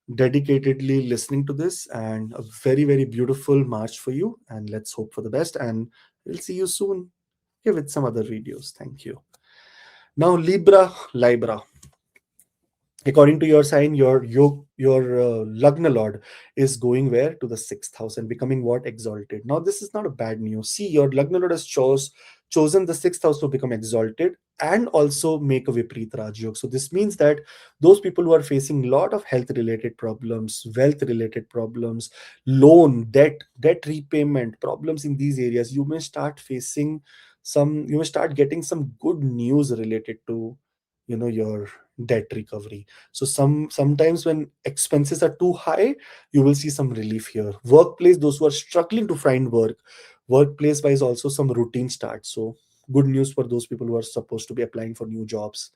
Speaker 1: dedicatedly listening to this, and a very, very beautiful March for you. And let's hope for the best. And we'll see you soon here with some other videos. Thank you. Now, Libra. According to your sign, your lagna lord is going where? To the sixth house and becoming what? Exalted. Now this is not a bad news. See, your lagna lord has chosen the sixth house to become exalted and also make a vipreet rajyog. So this means that those people who are facing a lot of health related problems, wealth related problems, loan debt repayment problems in these areas, you may start facing you may start getting some good news related to your debt recovery. So sometimes when expenses are too high, you will see some relief here. Workplace, those who are struggling to find work, workplace wise also some routine starts. So good news for those people who are supposed to be applying for new jobs.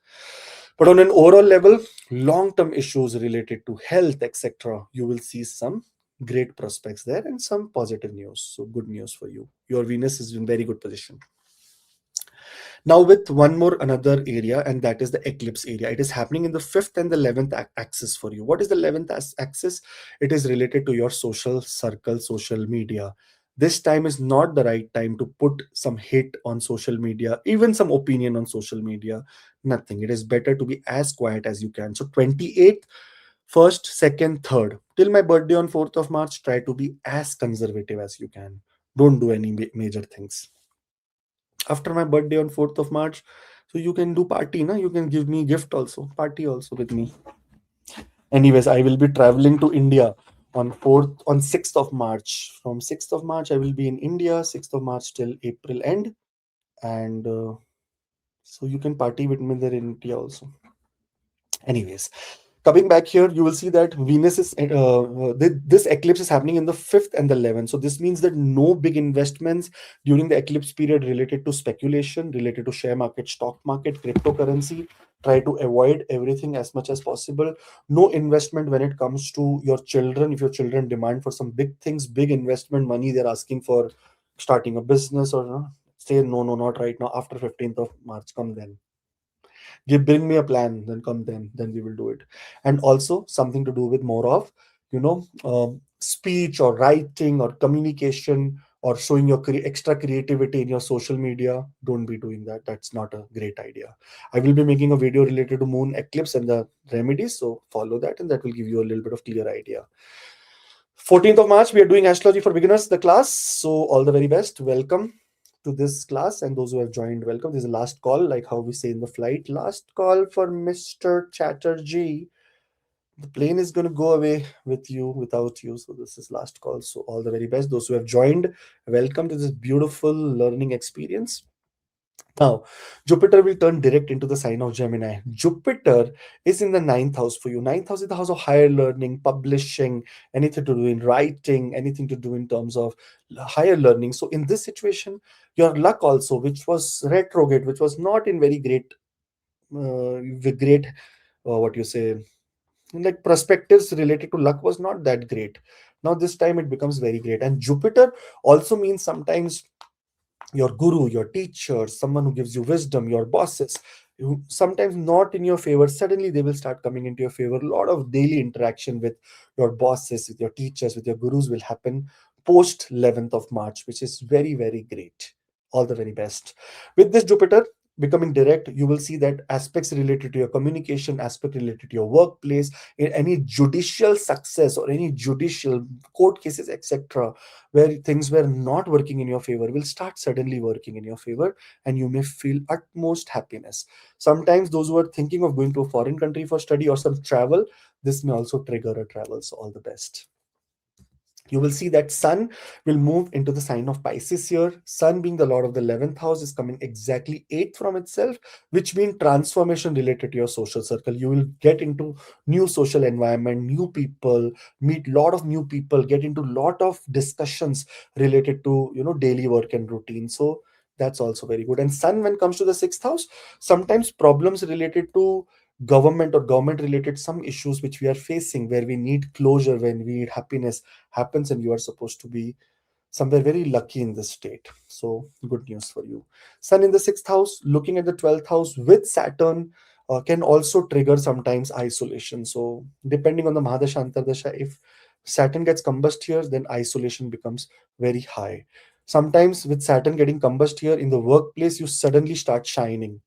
Speaker 1: But on an overall level, long term issues related to health, etc., you will see some great prospects there and some positive news. So good news for you. Your Venus is in very good position. Now, with one more another area, and that is the eclipse area. It is happening in the fifth and the 11th axis for you. What is the 11th axis? It is related to your social circle, social media. This time is not the right time to put some hate on social media, even some opinion on social media. Nothing. It is better to be as quiet as you can. So, 28th, 1st, 2nd, 3rd, till my birthday on 4th of March, try to be as conservative as you can. Don't do any major things after my birthday on 4th of March. So you can do party, na? You can give me gift also, party also with me. Anyways, I will be traveling to India on 6th of March. From 6th of March, I will be in India, 6th of March till April end. And so you can party with me there in India also. Anyways, coming back here, you will see that Venus is this eclipse is happening in the 5th and the 11th. So this means that no big investments during the eclipse period related to speculation, related to share market, stock market, cryptocurrency. Try to avoid everything as much as possible. No investment when it comes to your children. If your children demand for some big things, big investment money, they're asking for starting a business or say no, no, not right now. After 15th of March, come then. Bring me a plan, then come, then we will do it. And also something to do with more of speech or writing or communication or showing your extra creativity in your social media. Don't be doing that. That's not a great idea. I will be making a video related to moon eclipse and the remedies, so follow that and that will give you a little bit of clear idea. 14th of March, we are doing astrology for beginners, the class. So all the very best. Welcome to this class, and those who have joined, welcome. This is the last call, like how we say in the flight. Last call for Mr. Chatterjee. The plane is going to go away with you, without you. So this is last call. So all the very best. Those who have joined, welcome to this beautiful learning experience. Now, Jupiter will turn direct into the sign of Gemini. Jupiter is in the ninth house for you. Ninth house is the house of higher learning, publishing, anything to do in writing, anything to do in terms of higher learning. So, in this situation, your luck also, which was retrograde, which was not in very great, what you say, like perspectives related to luck was not that great. Now, this time it becomes very great. And Jupiter also means sometimes your guru, your teacher, someone who gives you wisdom, your bosses, who sometimes not in your favor, suddenly they will start coming into your favor. A lot of daily interaction with your bosses, with your teachers, with your gurus will happen post 11th of March, which is very, very great. All the very best. With this Jupiter becoming direct, you will see that aspects related to your communication, aspect related to your workplace, in any judicial success or any judicial court cases, etc., where things were not working in your favor will start suddenly working in your favor, and you may feel utmost happiness. Sometimes those who are thinking of going to a foreign country for study or some travel, this may also trigger a travel. So all the best. You will see that sun will move into the sign of Pisces here. Sun, being the lord of the 11th house, is coming exactly 8th from itself, which means transformation related to your social circle. You will get into new social environment, new people, meet lot of new people, get into lot of discussions related to, daily work and routine. So that's also very good. And sun, when it comes to the 6th house, sometimes problems related to government or government related some issues which we are facing, where we need closure, when we need happiness happens, and you are supposed to be somewhere very lucky in this state. So good news for you. Sun in the 6th house looking at the 12th house with Saturn can also trigger sometimes isolation. So depending on the Mahadasha Antardasha, if Saturn gets combust here, then isolation becomes very high. Sometimes with Saturn getting combust here in the workplace, you suddenly start shining,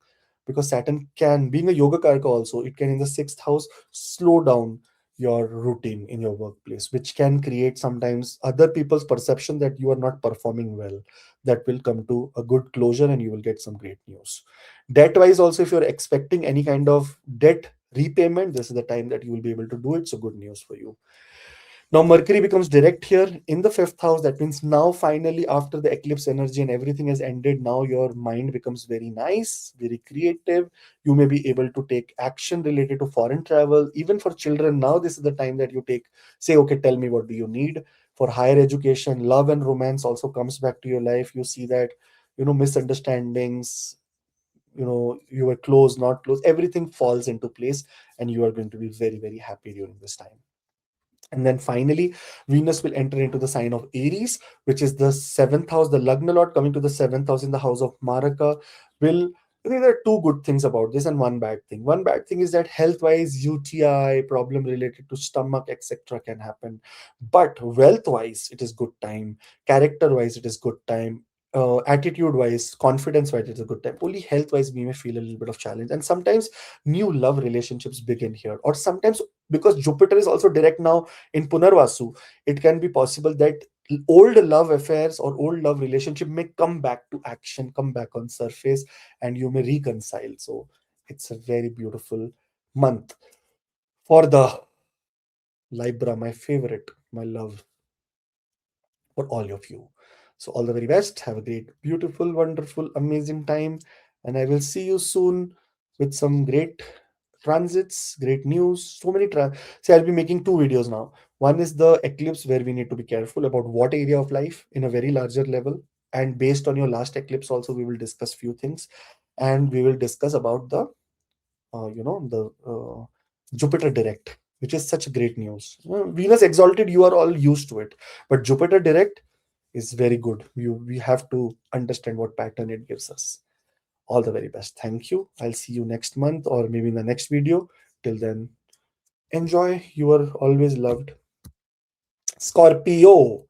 Speaker 1: because Saturn can, being a yoga karaka also, it can in the 6th house slow down your routine in your workplace, which can create sometimes other people's perception that you are not performing well. That will come to a good closure and you will get some great news. Debt wise, also, if you're expecting any kind of debt repayment, this is the time that you will be able to do it. So, good news for you. Now, Mercury becomes direct here in the 5th house. That means now, finally, after the eclipse energy and everything has ended, now your mind becomes very nice, very creative. You may be able to take action related to foreign travel. Even for children, now this is the time that you take, say, okay, tell me what do you need. For higher education, love and romance also comes back to your life. You see that, misunderstandings, you were close, not close, everything falls into place, and you are going to be very, very happy during this time. And then finally, Venus will enter into the sign of Aries, which is the 7th house. The Lagna Lord coming to the 7th house in the house of Maraka will. I think there are two good things about this and one bad thing. One bad thing is that health wise, UTI, problem related to stomach, etc., can happen. But wealth wise, it is good time. Character wise, it is good time. Attitude wise, confidence wise, it's a good time. Only health wise, we may feel a little bit of challenge. And sometimes new love relationships begin here. Or sometimes, because Jupiter is also direct now in Punarvasu, it can be possible that old love affairs or old love relationship may come back to action, come back on surface, and you may reconcile. So it's a very beautiful month for the Libra, my favorite, my love, for all of you. So all the very best. Have a great, beautiful, wonderful, amazing time. And I will see you soon with some great transits, great news. So many see, I'll be making two videos now. One is the eclipse, where we need to be careful about what area of life in a very larger level. And based on your last eclipse, also we will discuss few things. And we will discuss about the Jupiter direct, which is such great news. Venus exalted, you are all used to it, but Jupiter direct is very good. We have to understand what pattern it gives us. All the very best. Thank you. I'll see you next month or maybe in the next video. Till then, enjoy. You are always loved. Scorpio.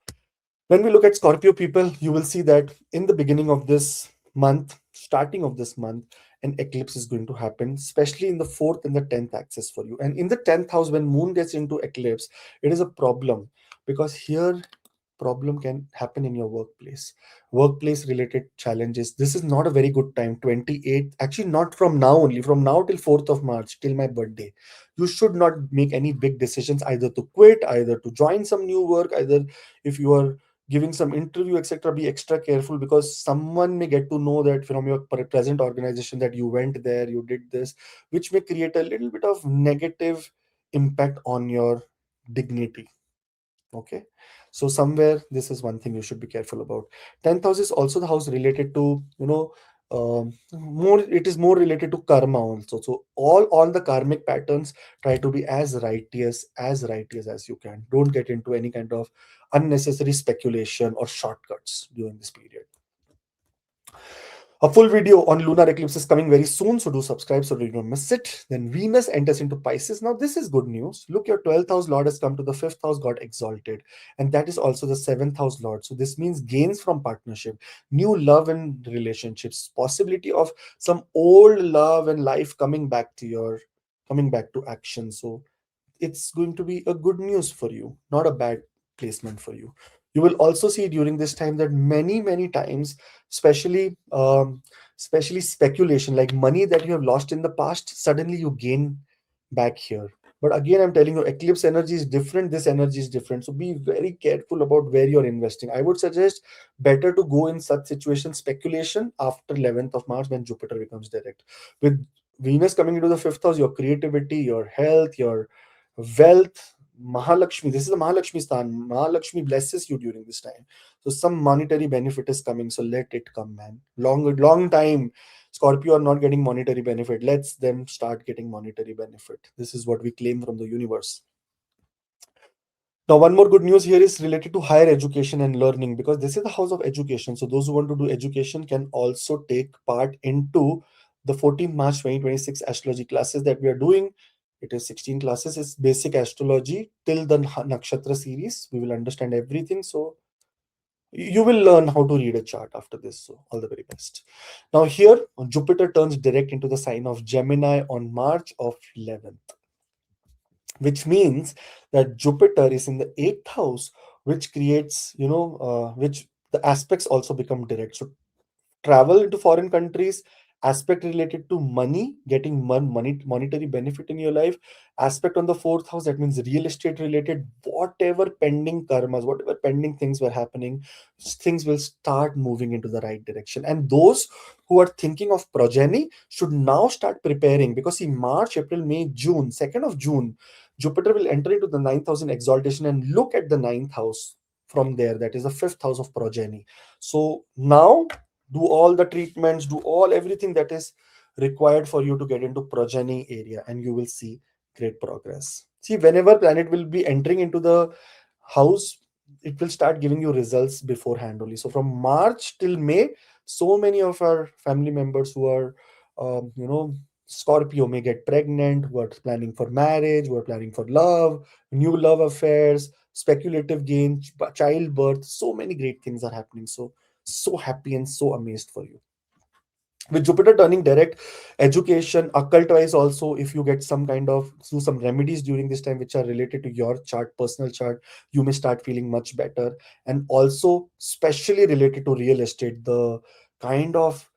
Speaker 1: When we look at Scorpio people, you will see that in the beginning of this month, starting of this month, an eclipse is going to happen, especially in the 4th and the 10th axis for you. And in the 10th house, when moon gets into eclipse, it is a problem, because here problem can happen in your workplace related challenges. This is not a very good time. 28th, actually not from now only, from now till 4th of March, till my birthday, you should not make any big decisions, either to quit, either to join some new work, either if you are giving some interview, etc. Be extra careful, because someone may get to know that from your present organization that you went there, you did this, which may create a little bit of negative impact on your dignity. Okay, so somewhere this is one thing you should be careful about. 10th house is also the house related to, more, it is more related to karma also. So all the karmic patterns, try to be as righteous as you can. Don't get into any kind of unnecessary speculation or shortcuts during this period. A full video on lunar eclipse is coming very soon, so do subscribe so you don't miss it. Then Venus enters into Pisces. Now, this is good news. Look, your 12th house Lord has come to the 5th house, got exalted, and that is also the 7th house Lord. So, this means gains from partnership, new love and relationships, possibility of some old love and life coming back to action. So, it's going to be a good news for you, not a bad placement for you. You will also see during this time that many times, especially speculation, like money that you have lost in the past, suddenly you gain back here. But again, I'm telling you, eclipse energy is different, this energy is different. So be very careful about where you're investing. I would suggest better to go in such situations, speculation, after 11th of March when Jupiter becomes direct. With Venus coming into the fifth house, your creativity, your health, your wealth, Mahalakshmi, this is the Mahalakshmi Stan. Mahalakshmi blesses you during this time. So some monetary benefit is coming. So let it come, man. Long time Scorpio are not getting monetary benefit. Let's them start getting monetary benefit. This is what we claim from the universe. Now, one more good news here is related to higher education and learning, because this is the house of education. So those who want to do education can also take part into the 14th March 2026 astrology classes that we are doing. It is 16 classes. It's basic astrology till the Nakshatra series. We will understand everything. So you will learn how to read a chart after this. So all the very best. Now here, Jupiter turns direct into the sign of Gemini on March of 11th, which means that Jupiter is in the eighth house, which creates, which the aspects also become direct. So travel into foreign countries, aspect related to money, getting money, monetary benefit in your life, aspect on the fourth house, that means real estate related, whatever pending karmas, whatever pending things were happening, things will start moving into the right direction. And those who are thinking of progeny should now start preparing, because in March, April, May, June, 2nd of June, Jupiter will enter into the ninth house in exaltation and look at the ninth house from there. That is the fifth house of progeny. So now do all the treatments, do all everything that is required for you to get into progeny area, and you will see great progress. See, whenever planet will be entering into the house, it will start giving you results beforehand only. So from March till May, so many of our family members who are Scorpio may get pregnant, who are planning for marriage, who are planning for love, new love affairs, speculative gain, childbirth. So many great things are happening. So happy and so amazed for you. With Jupiter turning direct, education, occult wise also, if you get some kind of do some remedies during this time which are related to your chart, personal chart, you may start feeling much better. And also, especially related to real estate, the kind of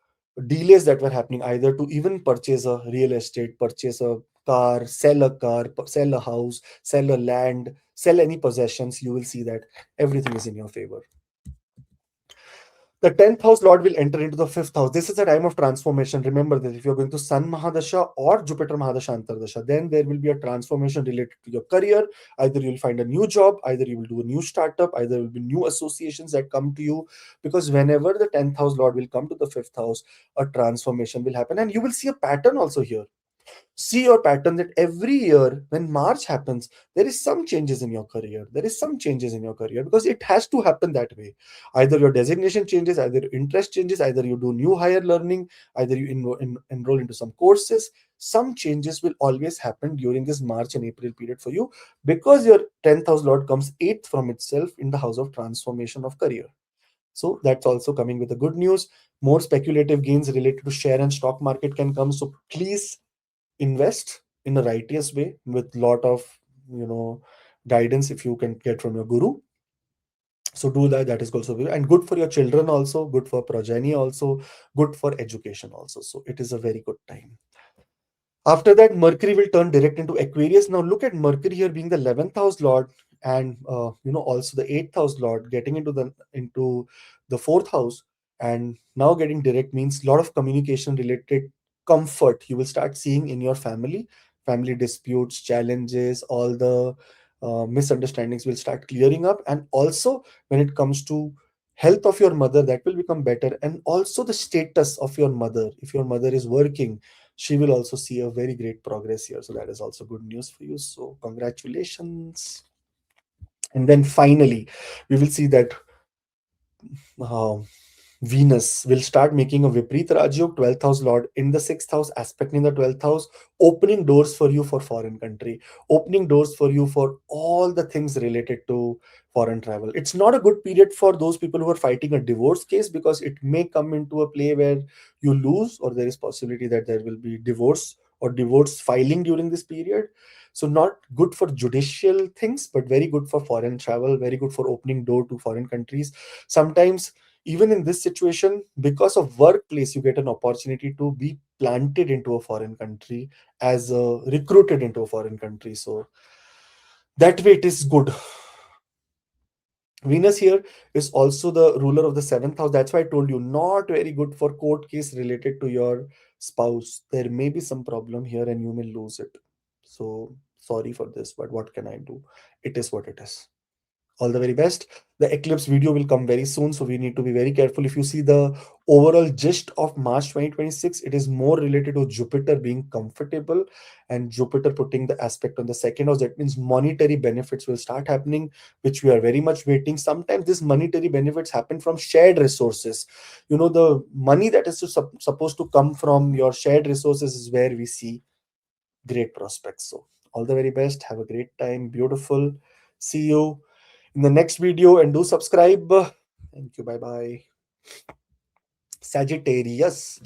Speaker 1: delays that were happening, either to even purchase a real estate, purchase a car, sell a house, sell a land, sell any possessions, you will see that everything is in your favor. The 10th house Lord will enter into the 5th house. This is a time of transformation. Remember that if you're going to Sun Mahadasha or Jupiter Mahadasha Antardasha, then there will be a transformation related to your career. Either you'll find a new job, either you will do a new startup, either there will be new associations that come to you. Because whenever the 10th house Lord will come to the 5th house, a transformation will happen. And you will see a pattern also here. See your pattern that every year when March happens, there is some changes in your career. There is some changes in your career, because it has to happen that way. Either your designation changes, either your interest changes, either you do new higher learning, either you enroll into some courses. Some changes will always happen during this March and April period for you, because your 10th house Lord comes 8th from itself in the house of transformation of career. So that's also coming with the good news. More speculative gains related to share and stock market can come. So please invest in a righteous way with lot of guidance if you can get from your guru. So do that. That is also good, and good for your children also, good for progeny also, good for education also. So it is a very good time. After that, Mercury will turn direct into Aquarius. Now look at Mercury here being the 11th house Lord, and also the 8th house Lord, getting into the 4th house, and now getting direct means a lot of communication related comfort you will start seeing in your family disputes, challenges, all the misunderstandings will start clearing up. And also when it comes to health of your mother, that will become better. And also the status of your mother, if your mother is working, she will also see a very great progress here. So that is also good news for you. So congratulations. And then finally, we will see that uh, Venus will start making a Vipreet Rajyog, 12th house Lord in the 6th house, aspect in the 12th house, opening doors for you for foreign country, opening doors for you for all the things related to foreign travel. It's not a good period for those people who are fighting a divorce case, because it may come into a play where you lose, or there is possibility that there will be divorce or divorce filing during this period. So not good for judicial things, but very good for foreign travel, very good for opening door to foreign countries. Sometimes even in this situation, because of workplace, you get an opportunity to be planted into a foreign country, as recruited into a foreign country. So that way it is good. Venus here is also the ruler of the seventh house. That's why I told you, not very good for court case related to your spouse. There may be some problem here and you may lose it. So sorry for this, but what can I do? It is what it is. All the very best. The eclipse video will come very soon, so we need to be very careful. If you see the overall gist of March 2026, it is more related to Jupiter being comfortable and Jupiter putting the aspect on the second house. That means monetary benefits will start happening, which we are very much waiting. Sometimes these monetary benefits happen from shared resources. The money that is supposed to come from your shared resources is where we see great prospects. So all the very best. Have a great time. Beautiful. See you in the next video, and do subscribe. Thank you. Bye bye. Sagittarius.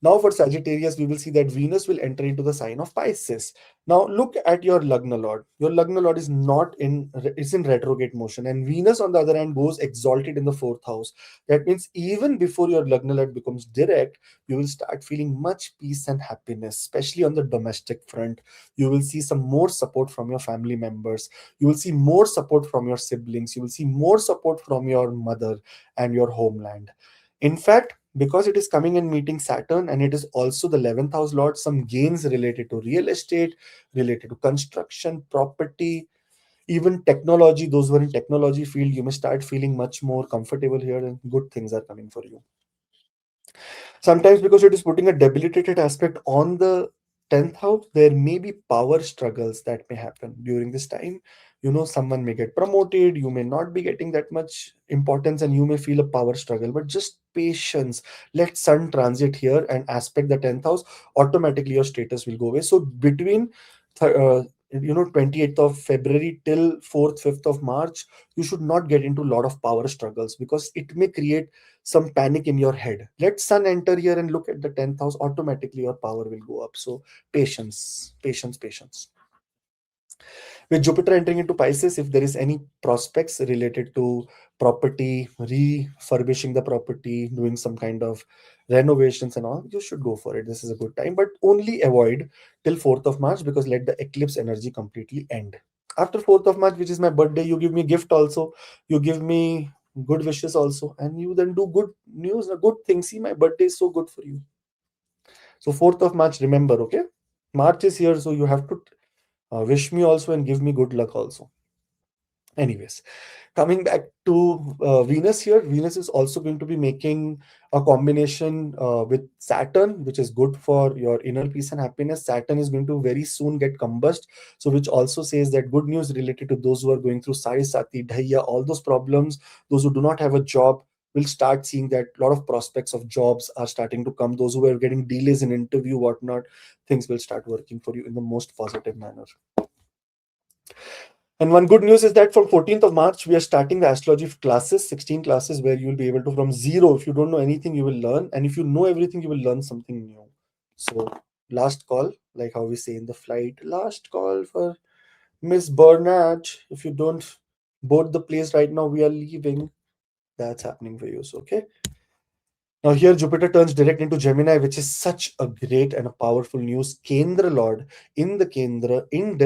Speaker 1: Now for Sagittarius, we will see that Venus will enter into the sign of Pisces. Now look at your Lagna Lord. Your Lagna Lord is not in, it's in retrograde motion, and Venus on the other hand goes exalted in the fourth house. That means even before your Lagna Lord becomes direct, you will start feeling much peace and happiness, especially on the domestic front. You will see some more support from your family members. You will see more support from your siblings. You will see more support from your mother and your homeland. In fact, because it is coming and meeting Saturn, and it is also the 11th house lord, some gains related to real estate, related to construction, property, even technology. Those who are in technology field, you may start feeling much more comfortable here, and good things are coming for you. Sometimes, because it is putting a debilitated aspect on the 10th house, there may be power struggles that may happen during this time. Someone may get promoted, you may not be getting that much importance, and you may feel a power struggle. But just patience. Let Sun transit here and aspect the 10th house, automatically your status will go away. So between 28th of February till 4th, 5th of March, you should not get into a lot of power struggles, because it may create some panic in your head. Let Sun enter here and look at the 10th house, automatically your power will go up. So patience, patience, patience. With Jupiter entering into Pisces, if there is any prospects related to property, refurbishing the property, doing some kind of renovations and all, you should go for it. This is a good time, but only avoid till 4th of March, because let the eclipse energy completely end. After 4th of March, which is my birthday, you give me gift also, you give me good wishes also, and you then do good news, a good thing. See, my birthday is so good for you. So 4th of March, remember, okay? March is here, so you have to wish me also and give me good luck also. Anyways, coming back to Venus here, Venus is also going to be making a combination with Saturn, which is good for your inner peace and happiness. Saturn is going to very soon get combust, so which also says that good news related to those who are going through Sai Sati, Dhaiya, all those problems, those who do not have a job, will start seeing that a lot of prospects of jobs are starting to come. Those who are getting delays in interview, whatnot, things will start working for you in the most positive manner. And one good news is that from 14th of March, we are starting the astrology classes, 16 classes, where you will be able to, from zero, if you don't know anything, you will learn. And if you know everything, you will learn something new. So, last call, like how we say in the flight, last call for Miss Bernard. If you don't board the place right now, we are leaving. That's happening for you. So, okay. Now here Jupiter turns direct into Gemini, which is such a great and a powerful news. Kendra Lord in the Kendra in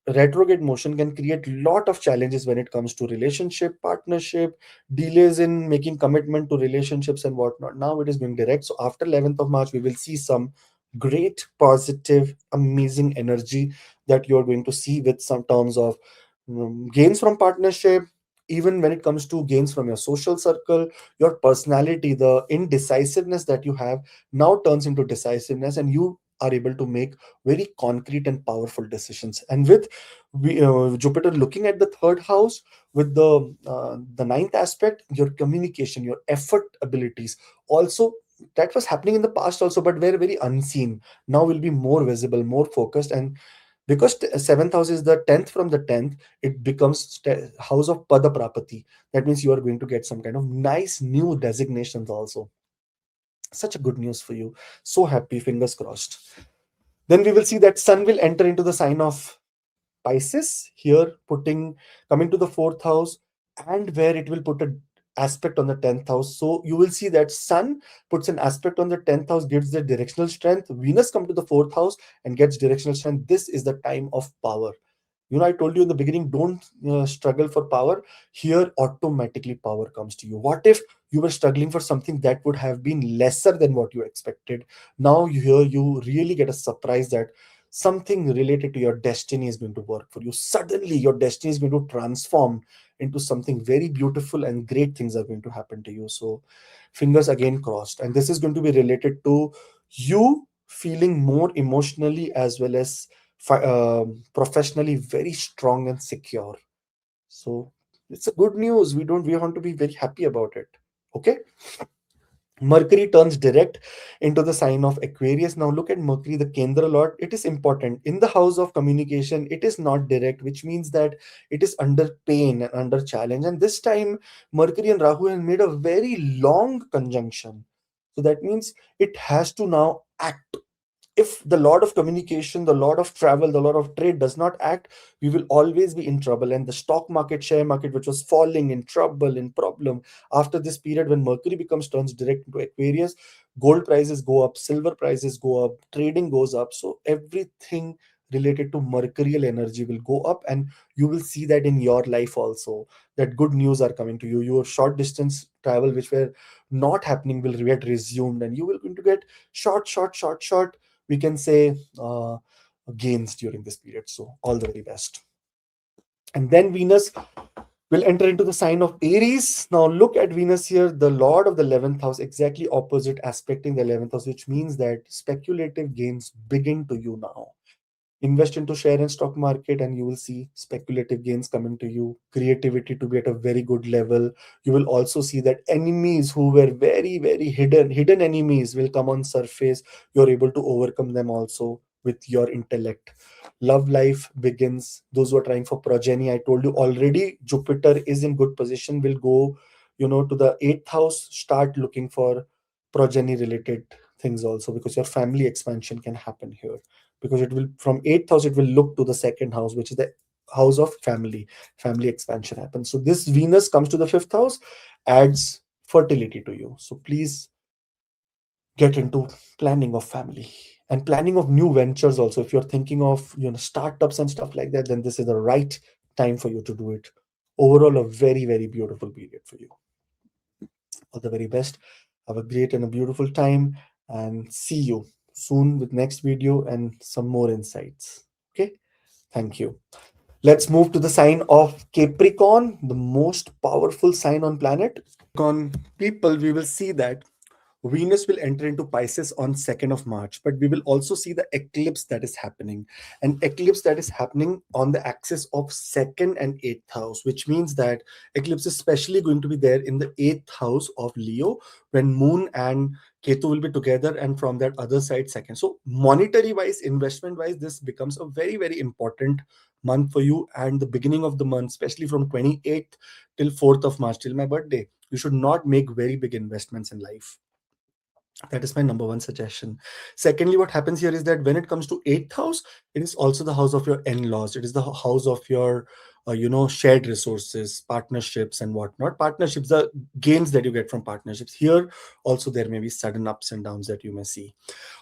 Speaker 1: retrograde motion can create lot of challenges when it comes to relationship, partnership, delays in making commitment to relationships and whatnot. Now it is going direct. So after 11th of March, we will see some great, positive, amazing energy that you are going to see with some terms of gains from partnership, even when it comes to gains from your social circle, your personality, the indecisiveness that you have now turns into decisiveness, and you are able to make very concrete and powerful decisions. And with Jupiter looking at the third house, with the ninth aspect, your communication, your effort abilities, also that was happening in the past also, but were very unseen, now will be more visible, more focused. And because seventh house is the 10th from the 10th, it becomes house of pada prapati. That means you are going to get some kind of nice new designations also. Such a good news for you. So happy, fingers crossed. Then we will see that Sun will enter into the sign of Pisces here, coming to the fourth house, and where it will put a aspect on the 10th house. So you will see that Sun puts an aspect on the 10th house, gives the directional strength. Venus come to the 4th house and gets directional strength. This is the time of power. I told you in the beginning, don't struggle for power. Here, automatically power comes to you. What if you were struggling for something that would have been lesser than what you expected? Now you really get a surprise that something related to your destiny is going to work for you. Suddenly, your destiny is going to transform into something very beautiful, and great things are going to happen to you. So, fingers again crossed. And this is going to be related to you feeling more emotionally as well as professionally very strong and secure. So it's a good news. We want to be very happy about it. Okay. Mercury turns direct into the sign of Aquarius. Now look at Mercury, the Kendra Lord. It is important. In the house of communication, it is not direct, which means that it is under pain and under challenge. And this time, Mercury and Rahu have made a very long conjunction. So that means it has to now act. If the lord of communication, the lord of travel, the lord of trade does not act, we will always be in trouble. And the stock market, share market, which was falling, in trouble, in problem, after this period when Mercury becomes turns direct into Aquarius, gold prices go up, silver prices go up, trading goes up. So everything related to mercurial energy will go up, and you will see that in your life also, that good news are coming to you. Your short distance travel which were not happening will get resumed, and you will going to get short, we can say, gains during this period. So all the very best. And then Venus will enter into the sign of Aries. Now look at Venus here, the lord of the 11th house, exactly opposite aspecting the 11th house, which means that speculative gains begin to you now. Invest into share and stock market, and you will see speculative gains coming to you, creativity to be at a very good level. You will also see that enemies who were very hidden enemies will come on surface. You're able to overcome them also with your intellect. Love life begins. Those who are trying for progeny, I told you already, Jupiter is in good position, will go to the 8th house, start looking for progeny related things also, because your family expansion can happen here, because it will, from 8th house it will look to the 2nd house, which is the house of family expansion happens. So this Venus comes to the 5th house, adds fertility to you. So please get into planning of family and planning of new ventures also. If you're thinking of startups and stuff like that, then this is the right time for you to do it. Overall, a very beautiful period for you. All the very best. Have a great and a beautiful time, and see you soon with next video and some more insights. Okay, thank you. Let's move to the sign of Capricorn, the most powerful sign on planet. On people, we will see that Venus will enter into Pisces on 2nd of March, but we will also see the eclipse that is happening. An eclipse that is happening on the axis of 2nd and 8th house, which means that eclipse is especially going to be there in the 8th house of Leo, when Moon and Ketu will be together, and from that other side, second. So monetary wise, investment wise, this becomes a very important month for you. And the beginning of the month, especially from 28th till 4th of March, till my birthday, you should not make very big investments in life. That is my number one suggestion. Secondly, what happens here is that when it comes to 8th house, it is also the house of your in-laws. It is the house of your shared resources, partnerships and whatnot. Partnerships, the gains that you get from partnerships. Here also there may be sudden ups and downs that you may see.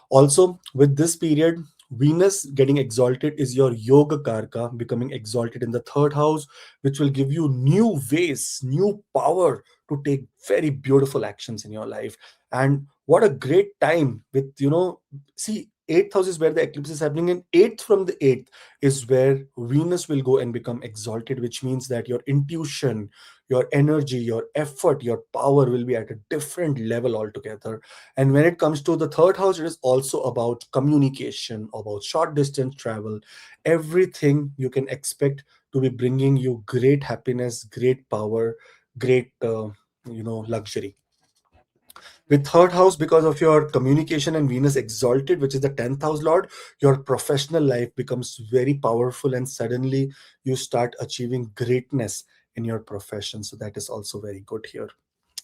Speaker 1: Also, with this period, Venus getting exalted is your yoga karka, becoming exalted in the 3rd house, which will give you new ways, new power to take very beautiful actions in your life. And what a great time with, see, 8th house is where the eclipse is happening, and 8th from the 8th is where Venus will go and become exalted, which means that your intuition, your energy, your effort, your power will be at a different level altogether. And when it comes to the 3rd house, it is also about communication, about short distance travel, everything you can expect to be bringing you great happiness, great power, great, luxury. With 3rd house, because of your communication and Venus exalted, which is the 10th house lord, your professional life becomes very powerful, and suddenly you start achieving greatness in your profession. So that is also very good here.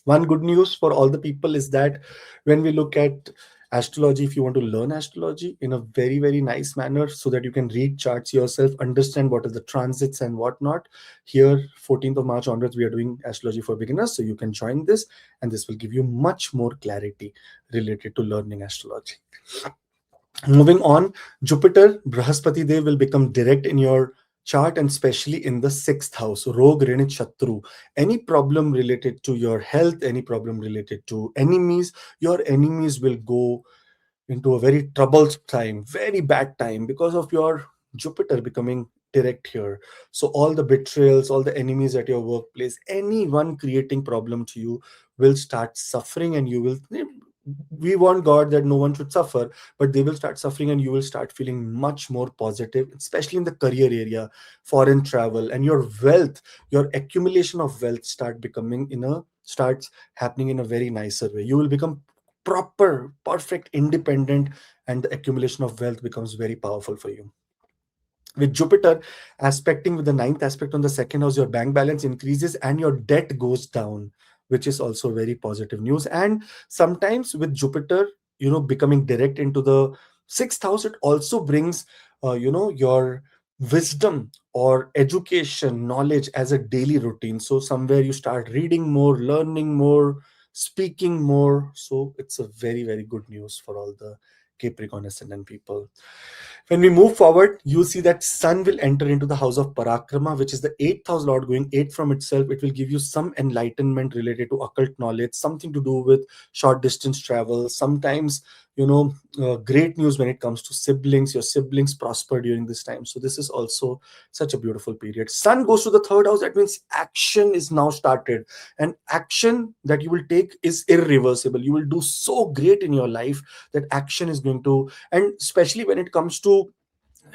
Speaker 1: One good news for all the people is that when we look at astrology, if you want to learn astrology in a very, very nice manner so that you can read charts yourself, understand what are the transits and whatnot, here 14th of March onwards we are doing astrology for beginners, so you can join this, and this will give you much more clarity related to learning astrology. Moving on, Jupiter, Brahaspati Dev will become direct in your chart, and especially in the sixth house, Rog, Rinit, Shatru. Any problem related to your health, any problem related to enemies, your enemies will go into a very troubled time, very bad time because of your Jupiter becoming direct here. So all the betrayals, all the enemies at your workplace, anyone creating problem to you will start suffering, and you will. We want God that no one should suffer, but they will start suffering, and you will start feeling much more positive, especially in the career area, foreign travel, and your wealth, your accumulation of wealth starts happening in a very nicer way. You will become proper, perfect, independent, and the accumulation of wealth becomes very powerful for you. With Jupiter aspecting with the ninth aspect on the second house, your bank balance increases and your debt goes down, which is also very positive news. And sometimes with Jupiter, becoming direct into the sixth house, it also brings, your wisdom or education, knowledge as a daily routine. So somewhere you start reading more, learning more, speaking more. So it's a very, very good news for all the Capricorn ascendant people. When we move forward, you see that Sun will enter into the house of Parakrama, which is the eighth house lord, going eight from itself. It will give you some enlightenment related to occult knowledge, something to do with short distance travel. Sometimes, great news when it comes to siblings. Your siblings prosper during this time. So this is also such a beautiful period. Sun goes to the third house. That means action is now started, and action that you will take is irreversible. You will do so great in your life that action is going to, and especially when it comes to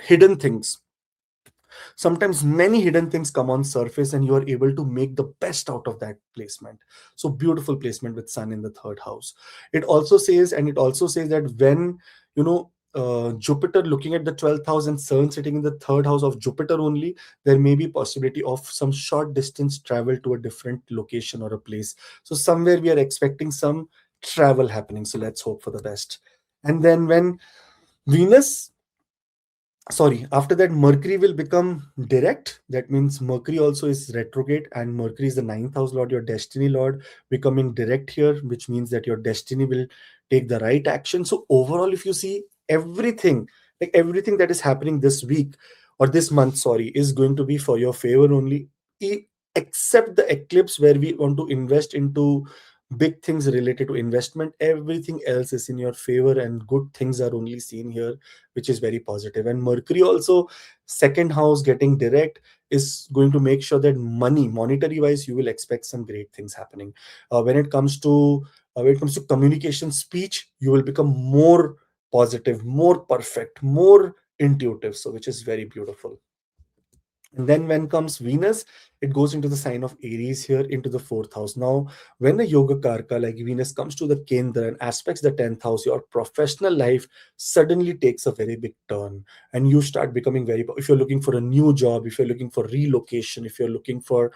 Speaker 1: hidden things, sometimes many hidden things come on surface and you are able to make the best out of that placement. So beautiful placement with Sun in the third house. It also says that when, Jupiter looking at the 12th house and Sun sitting in the third house of Jupiter only, there may be possibility of some short distance travel to a different location or a place. So somewhere we are expecting some travel happening, so let's hope for the best. And then when Venus, after that, Mercury will become direct. That means Mercury also is retrograde, and Mercury is the ninth house lord, your destiny lord, becoming direct here, which means that your destiny will take the right action. So overall, if you see everything, like everything that is happening this week or this month, is going to be for your favor only, e- except the eclipse where we want to invest into big things related to investment. Everything else is in your favor, and good things are only seen here, which is very positive. And Mercury also, second house getting direct, is going to make sure that monetary wise, you will expect some great things happening. When it comes to communication, speech, you will become more positive, more perfect, more intuitive. So which is very beautiful. And then when comes Venus, it goes into the sign of Aries here, into the fourth house. Now, when the Yoga Karka like Venus comes to the Kendra and aspects the 10th house, your professional life suddenly takes a very big turn. And you start becoming if you're looking for a new job, if you're looking for relocation, if you're looking for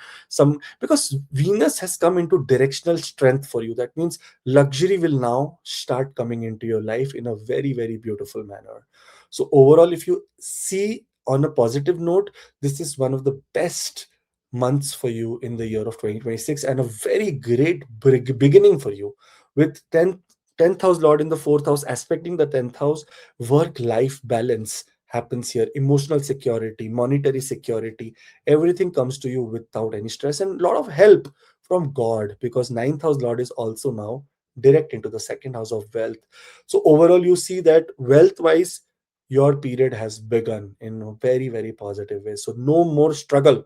Speaker 1: because Venus has come into directional strength for you. That means luxury will now start coming into your life in a very, very beautiful manner. So overall, if you see on a positive note, this is one of the best months for you in the year of 2026, and a very great beginning for you with 10th house lord in the fourth house aspecting the 10th house. Work life balance happens here, emotional security, monetary security, everything comes to you without any stress, and a lot of help from God, because ninth house lord is also now direct into the second house of wealth. So overall, you see that wealth wise, your period has begun in a very, very positive way. So no more struggle.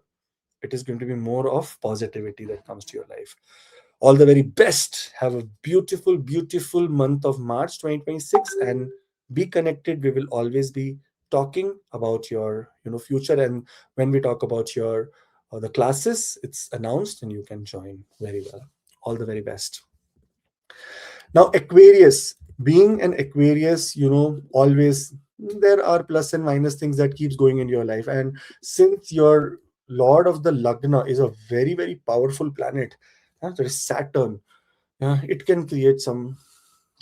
Speaker 1: It is going to be more of positivity that comes to your life. All the very best. Have a beautiful, beautiful month of March 2026, and be connected. We will always be talking about your future, and when we talk about your the classes, it's announced and you can join very well. All the very best. Now, Aquarius, being an Aquarius, always there are plus and minus things that keeps going in your life. And since your Lord of the Lagna is a very, very powerful planet, that is Saturn, it can create some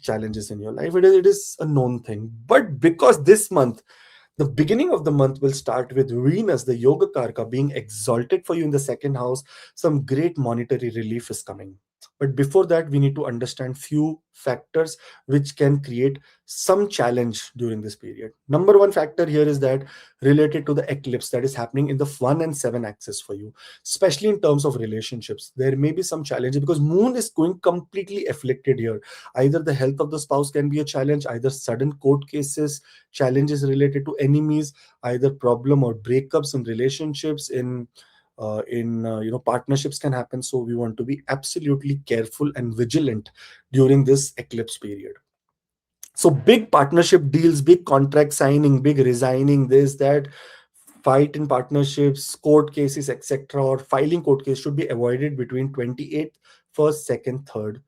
Speaker 1: challenges in your life. It is a known thing. But because this month, the beginning of the month will start with Venus, the Yoga Karka, being exalted for you in the second house. Some great monetary relief is coming. But before that, we need to understand few factors which can create some challenge during this period. Number one factor here is that related to the eclipse that is happening in the 1 and 7 axis for you, especially in terms of relationships. There may be some challenges because Moon is going completely afflicted here. Either the health of the spouse can be a challenge, either sudden court cases, challenges related to enemies, either problem or breakups in relationships, in partnerships can happen. So we want to be absolutely careful and vigilant during this eclipse period. So big partnership deals, big contract signing, big resigning, this that, fight in partnerships, court cases, etc., or filing court case should be avoided between 28th, 1st, 2nd, 3rd.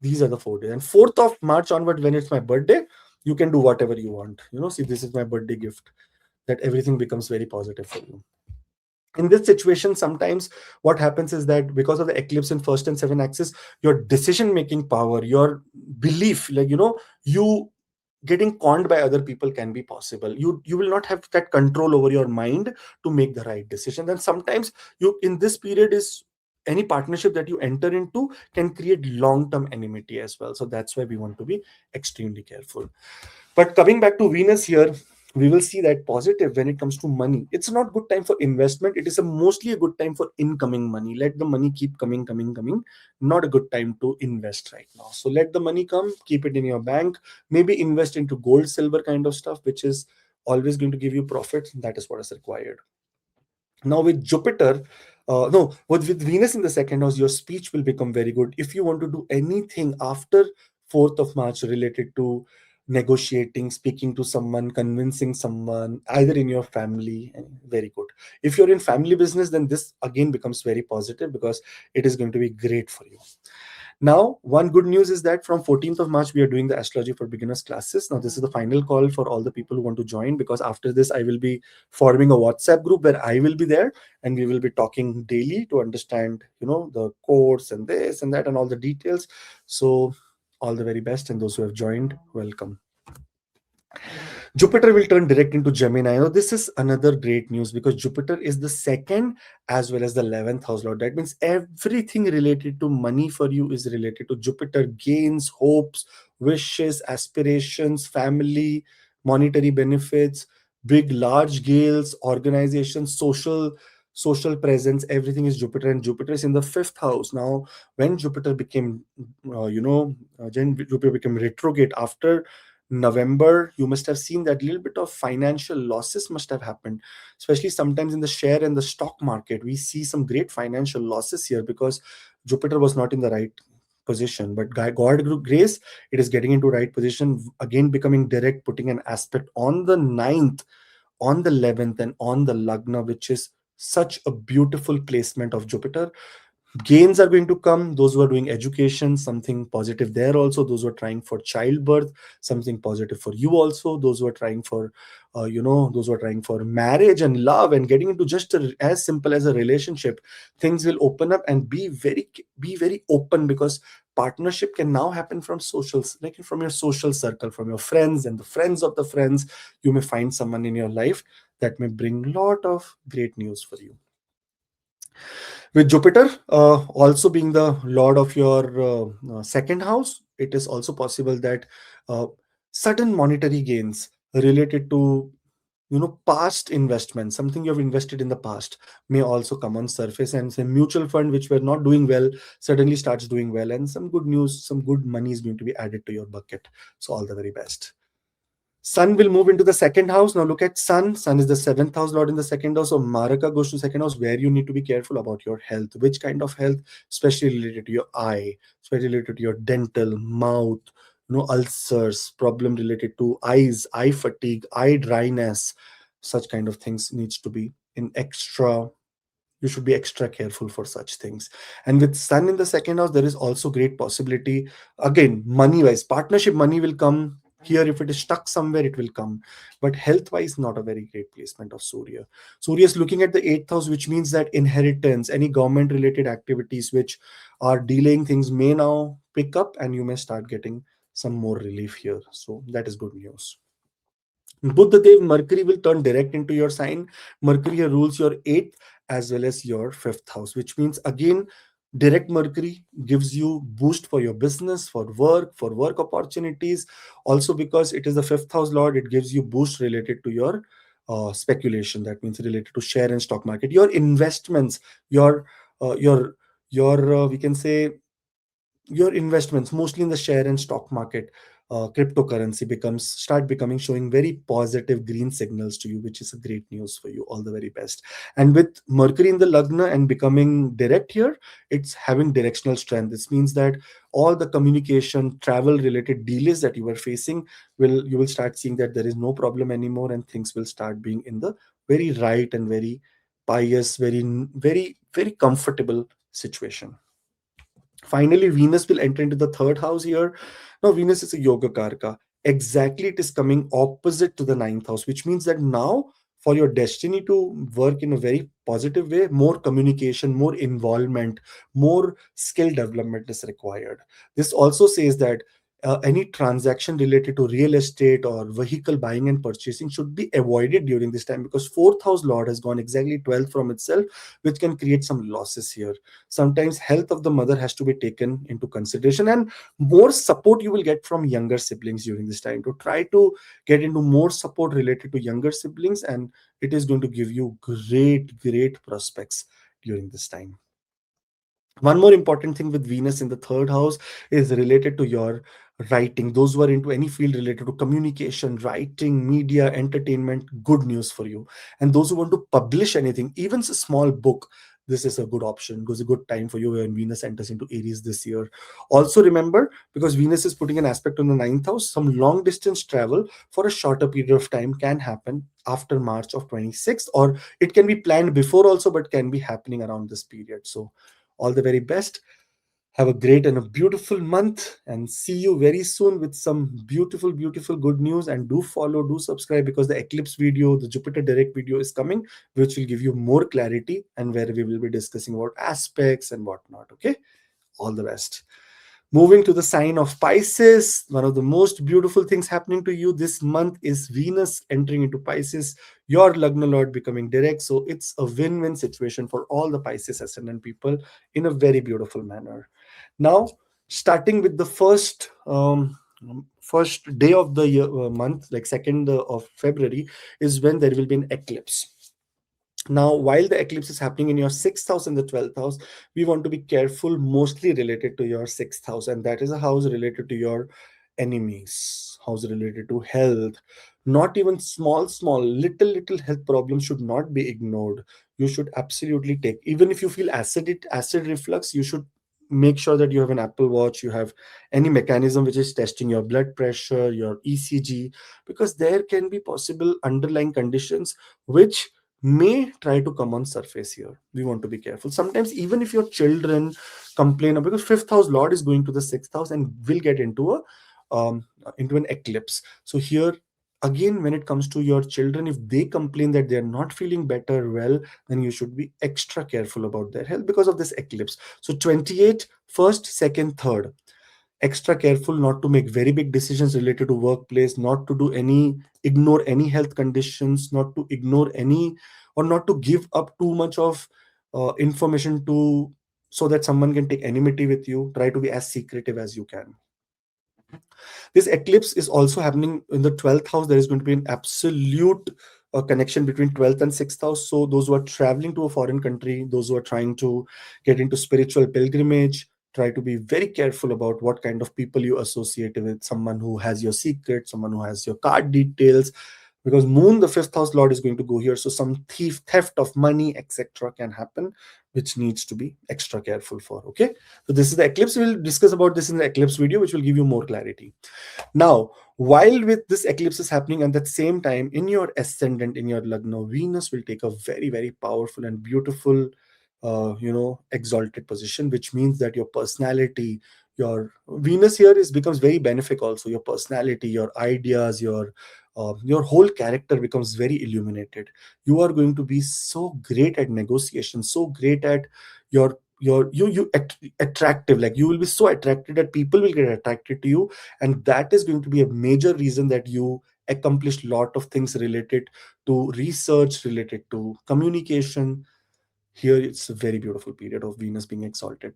Speaker 1: These are the 4 days. And 4th of March onward, when it's my birthday, you can do whatever you want. See, this is my birthday gift, that everything becomes very positive for you. In this situation, sometimes what happens is that because of the eclipse in 1st and 7th axis, your decision making power, your belief, you getting conned by other people can be possible. You will not have that control over your mind to make the right decision. And sometimes you in this period is any partnership that you enter into can create long term enmity as well. So that's why we want to be extremely careful. But coming back to Venus here, we will see that positive when it comes to money. It's not good time for investment. It is mostly a good time for incoming money. Let the money keep coming, coming, coming. Not a good time to invest right now. So let the money come, keep it in your bank. Maybe invest into gold, silver kind of stuff, which is always going to give you profit. That is what is required. Now with Jupiter, no, with Venus in the second house, your speech will become very good. If you want to do anything after 4th of March related to negotiating, speaking to someone, convincing someone, either in your family, very good. If you're in family business, then this again becomes very positive because it is going to be great for you. Now, one good news is that from 14th of March, we are doing the astrology for beginners classes. Now, this is the final call for all the people who want to join, because after this, I will be forming a WhatsApp group where I will be there and we will be talking daily to understand, the course and this and that and all the details. So all the very best. And those who have joined, welcome. Jupiter will turn direct into Gemini. Now, this is another great news because Jupiter is the second as well as the 11th house lord. That means everything related to money for you is related to Jupiter: gains, hopes, wishes, aspirations, family, monetary benefits, big, large gains, organizations, social presence. Everything is Jupiter, and Jupiter is in the 5th house. Now, when Jupiter became, Jupiter became retrograde after November, you must have seen that little bit of financial losses must have happened, especially sometimes in the share and the stock market. We see some great financial losses here because Jupiter was not in the right position. But God grace, it is getting into right position, again becoming direct, putting an aspect on the 9th, on the 11th, and on the Lagna, which is such a beautiful placement of Jupiter. Gains are going to come. Those who are doing education, something positive there also. Those who are trying for childbirth, something positive for you also. Those who are trying for those who are trying for marriage and love and getting into just as simple as a relationship, things will open up. And be very open, because partnership can now happen from socials, like from your social circle, from your friends and the friends of the friends. You may find someone in your life that may bring a lot of great news for you. With Jupiter also being the lord of your second house, it is also possible that uh, sudden monetary gains related to past investments, something you have invested in the past, may also come on surface, and some mutual fund which were not doing well suddenly starts doing well, and some good news, some good money is going to be added to your bucket. So all the very best. Sun will move into the second house. Now look at Sun. Sun is the 7th house lord in the second house. So Maraka goes to second house, where you need to be careful about your health. Which kind of health? Especially related to your eye, especially related to your dental, mouth, ulcers, problem related to eyes, eye fatigue, eye dryness. Such kind of things needs to be in extra. You should be extra careful for such things. And with Sun in the second house, there is also great possibility, again, money wise, partnership money will come here. If it is stuck somewhere, it will come. But health wise, not a very great placement of Surya is looking at the 8th house, which means that inheritance, any government related activities which are delaying things may now pick up, and you may start getting some more relief here. So that is good news. Buddhadev, Mercury will turn direct into your sign. Mercury here rules your eighth as well as your fifth house, which means again, direct Mercury gives you boost for your business, for work opportunities. Also, because it is the fifth house lord, it gives you boost related to your speculation. That means related to share and stock market, your investments, your uh, your we can say your investments mostly in the share and stock market, cryptocurrency becomes start becoming showing very positive green signals to you, which is a great news for you. All the very best. And with Mercury in the Lagna and becoming direct here, it's having directional strength. This means that all the communication travel related delays that you were facing, will you will start seeing that there is no problem anymore, and things will start being in the very right and very pious, very comfortable situation. Finally, Venus will enter into the third house here. Now, Venus is a yoga karka. Exactly, it is coming opposite to the ninth house, which means that now for your destiny to work in a very positive way, more communication, more involvement, more skill development is required. This also says that any transaction related to real estate or vehicle buying and purchasing should be avoided during this time, because fourth house lord has gone exactly 12th from itself, which can create some losses here. Sometimes health of the mother has to be taken into consideration, and more support you will get from younger siblings during this time. To try to get into more support related to younger siblings, and it is going to give you great prospects during this time. One more important thing with Venus in the third house is related to your writing. Those who are into any field related to communication, writing, media, entertainment, good news for you. And those who want to publish anything, even a small book, this is a good option, because a good time for you when Venus enters into Aries this year. Also remember, because Venus is putting an aspect on the ninth house, some long distance travel for a shorter period of time can happen after March of 26th, or it can be planned before also, but can be happening around this period. So all the very best. Have a great and a beautiful month, and see you very soon with some beautiful good news. And do follow, do subscribe, because the eclipse video, the Jupiter direct video is coming, which will give you more clarity and where we will be discussing about aspects and whatnot. Okay, all the best. Moving to the sign of Pisces, one of the most beautiful things happening to you this month is Venus entering into Pisces, your Lagna Lord becoming direct. So it's a win win situation for all the Pisces ascendant people in a very beautiful manner. Now, starting with the first day of the year, month, like 2nd of February, is when there will be an eclipse. Now, while the eclipse is happening in your sixth house and the 12th house, we want to be careful, mostly related to your sixth house, and that is a house related to your enemies, house related to health. Not even little health problems should not be ignored. You should absolutely take, even if you feel acid reflux, you should make sure that you have an Apple Watch, you have any mechanism which is testing your blood pressure, your ECG, because there can be possible underlying conditions which may try to come on surface here. We want to be careful. Sometimes even if your children complain, because fifth house lord is going to the sixth house and will get into a into an eclipse. So here again, when it comes to your children, if they complain that they're not feeling better well, then you should be extra careful about their health because of this eclipse. So 28, first, second, third, extra careful not to make very big decisions related to workplace, not to do any ignore any health conditions, not to ignore any, or not to give up too much of information to, so that someone can take enmity with you. Try to be as secretive as you can. This eclipse is also happening in the 12th house. There is going to be an absolute connection between 12th and 6th house. So those who are traveling to a foreign country, those who are trying to get into spiritual pilgrimage, try to be very careful about what kind of people you associate with. Someone who has your secret, someone who has your card details, because moon, the fifth house lord, is going to go here. So some theft of money, etc., can happen, which needs to be extra careful for. Okay, so this is the eclipse. We'll discuss about this in the eclipse video, which will give you more clarity. Now, while with this eclipse is happening, at that same time, in your ascendant, in your Lagna, Venus will take a very powerful and beautiful, exalted position, which means that your personality, your Venus here is becomes very benefic also. Your personality, your ideas, your whole character becomes very illuminated. You are going to be so great at negotiation, so great at your attractive, like you will be so attracted that people will get attracted to you, and that is going to be a major reason that you accomplish lot of things related to research, related to communication. Here it's a very beautiful period of Venus being exalted.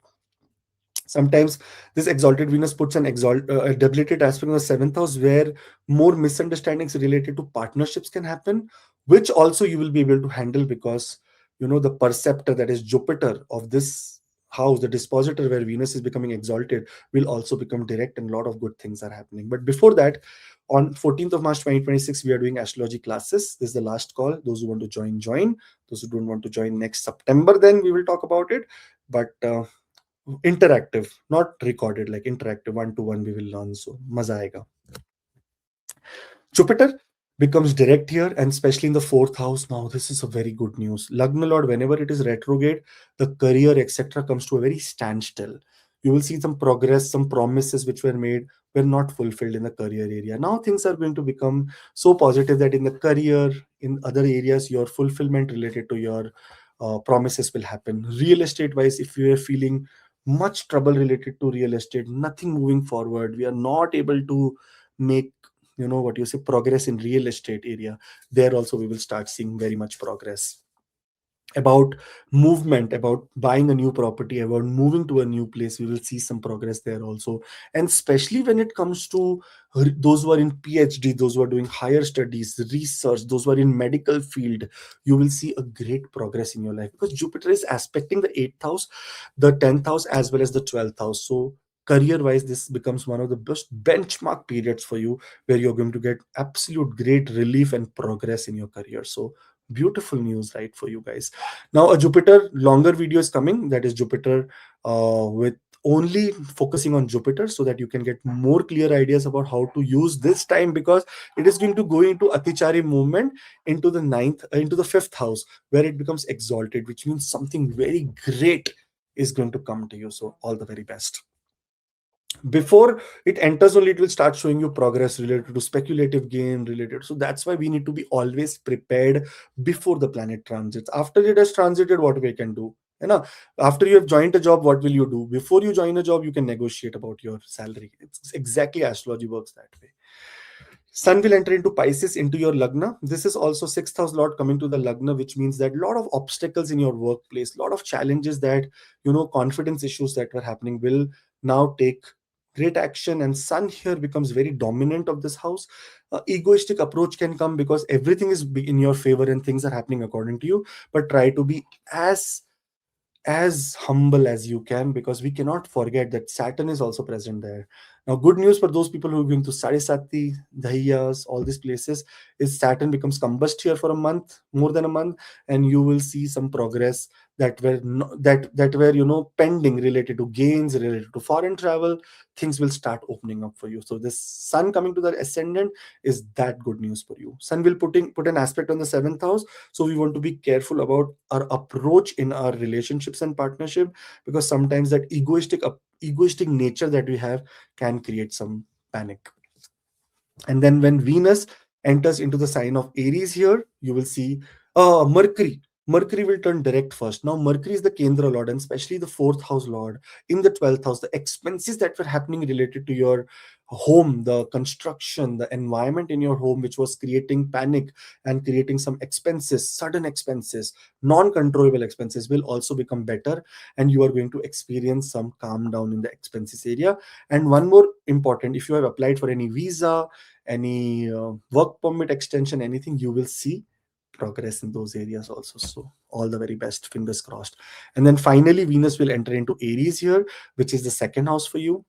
Speaker 1: Sometimes this exalted Venus puts a debilitated aspect in the seventh house, where more misunderstandings related to partnerships can happen, which also you will be able to handle, because the perceptor, that is Jupiter, of this house, the dispositor where Venus is becoming exalted, will also become direct, and a lot of good things are happening. But before that, on 14th of March 2026, we are doing astrology classes. This is the last call. Those who want to join. Those who don't want to join next September, then we will talk about it. But interactive, not recorded, like interactive, one to one we will learn, so maza aega. Jupiter becomes direct here, and especially in the fourth house. Now, this is a very good news. Lagna Lord, whenever it is retrograde, the career, etc., comes to a very standstill. You will see some progress, some promises which were made were not fulfilled in the career area. Now, things are going to become so positive that in the career, in other areas, your fulfillment related to your promises will happen. Real estate wise, if you are feeling much trouble related to real estate, nothing moving forward, we are not able to make what you say progress in real estate area, there also we will start seeing very much progress. About movement, about buying a new property, about moving to a new place, we will see some progress there also. And especially when it comes to those who are in PhD, those who are doing higher studies, research, those who are in medical field, you will see a great progress in your life, because Jupiter is aspecting the 8th house, the 10th house, as well as the 12th house. So career wise, this becomes one of the best benchmark periods for you, where you're going to get absolute great relief and progress in your career. So beautiful news, right, for you guys. Now a Jupiter longer video is coming, that is Jupiter with only focusing on Jupiter, so that you can get more clear ideas about how to use this time, because it is going to go into Atichari movement into the into the fifth house, where it becomes exalted, which means something very great is going to come to you. So all the very best. Before it enters only, it will start showing you progress related to speculative gain related. So that's why we need to be always prepared before the planet transits. After it has transited, what we can do, after you have joined a job, what will you do? Before you join a job, you can negotiate about your salary. It's exactly astrology works that way. Sun will enter into Pisces, into your Lagna. This is also sixth house Lord coming to the Lagna, which means that a lot of obstacles in your workplace, a lot of challenges that, confidence issues that were happening will now take great action. And Sun here becomes very dominant of this house. Egoistic approach can come, because everything is in your favor and things are happening according to you. But try to be as humble as you can, because we cannot forget that Saturn is also present there. Now, good news for those people who are going to Sarasati, Dahiyas, all these places, is Saturn becomes combust here for a month, more than a month, and you will see some progress that were that were pending, related to gains, related to foreign travel. Things will start opening up for you. So this Sun coming to the ascendant is that good news for you. Sun will put an aspect on the seventh house, so we want to be careful about our approach in our relationships and partnership, because sometimes that egoistic nature that we have can create some panic. And then when Venus enters into the sign of Aries here, you will see Mercury will turn direct first. Now, Mercury is the Kendra Lord, and especially the fourth house Lord in the 12th house. The expenses that were happening related to your home, the construction, the environment in your home, which was creating panic and creating some expenses, sudden expenses, non-controllable expenses, will also become better. And you are going to experience some calm down in the expenses area. And one more important, if you have applied for any visa, any work permit extension, anything, you will see progress in those areas also. So all the very best, fingers crossed. And then finally Venus will enter into Aries here, which is the second house for you.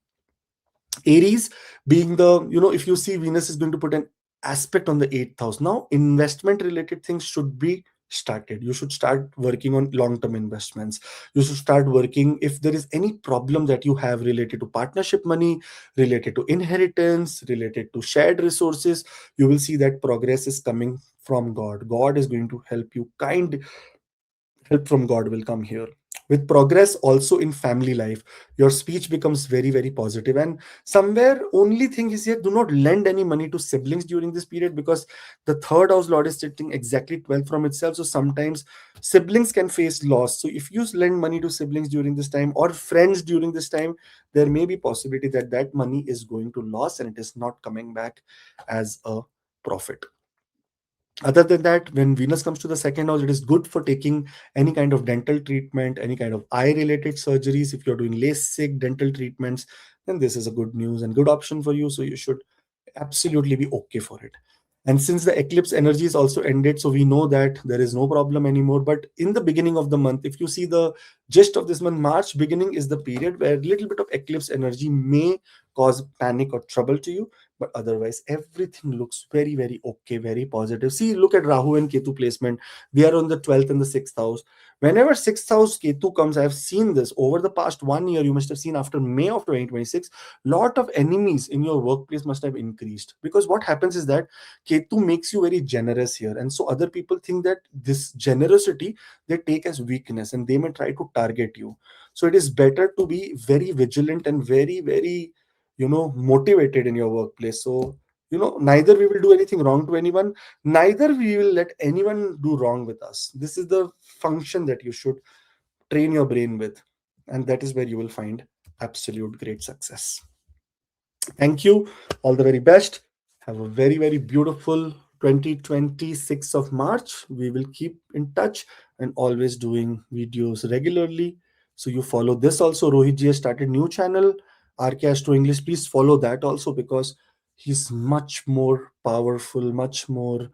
Speaker 1: Aries being the, if you see, Venus is going to put an aspect on the 8th house. Now investment related things should be started. You should start working on long-term investments. You should start working, if there is any problem that you have related to partnership money, related to inheritance, related to shared resources, you will see that progress is coming from God. God is going to help you. Help from God will come here. With progress also in family life, your speech becomes very very positive. And somewhere only thing is here, do not lend any money to siblings during this period, because the third house lord is sitting exactly 12 from itself. So sometimes siblings can face loss. So if you lend money to siblings during this time or friends during this time, there may be possibility that that money is going to loss and it is not coming back as a profit. Other than that, when Venus comes to the second house, it is good for taking any kind of dental treatment, any kind of eye related surgeries. If you're doing LASIK dental treatments, then this is a good news and good option for you. So you should absolutely be okay for it. And since the eclipse energy is also ended, so we know that there is no problem anymore. But in the beginning of the month, if you see the gist of this month, March beginning is the period where a little bit of eclipse energy may cause panic or trouble to you. But otherwise, everything looks very, very okay, very positive. See, look at Rahu and Ketu placement. We are on the 12th and the 6th house. Whenever 6th house Ketu comes, I have seen this over the past 1 year. You must have seen after May of 2026, lot of enemies in your workplace must have increased, because what happens is that Ketu makes you very generous here, and so other people think that this generosity they take as weakness and they may try to target you. So it is better to be very vigilant and very very motivated in your workplace. So neither we will do anything wrong to anyone, neither we will let anyone do wrong with us. This is the function that you should train your brain with, and that is where you will find absolute great success. Thank you. All the very best. Have a very, very beautiful 2026 of March. We will keep in touch and always doing videos regularly. So you follow this also. Rohit ji has started new channel, RK Astro English. Please follow that also, because he's much more powerful, much more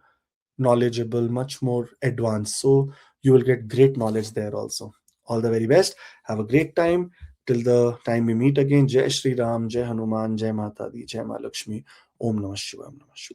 Speaker 1: knowledgeable, much more advanced. So you will get great knowledge there also. All the very best. Have a great time. Till the time we meet again. Jai Shri Ram, Jai Hanuman, Jai Mata Di, Jai Ma Lakshmi. Om Namah Shivaya. Om Namah Shivaya.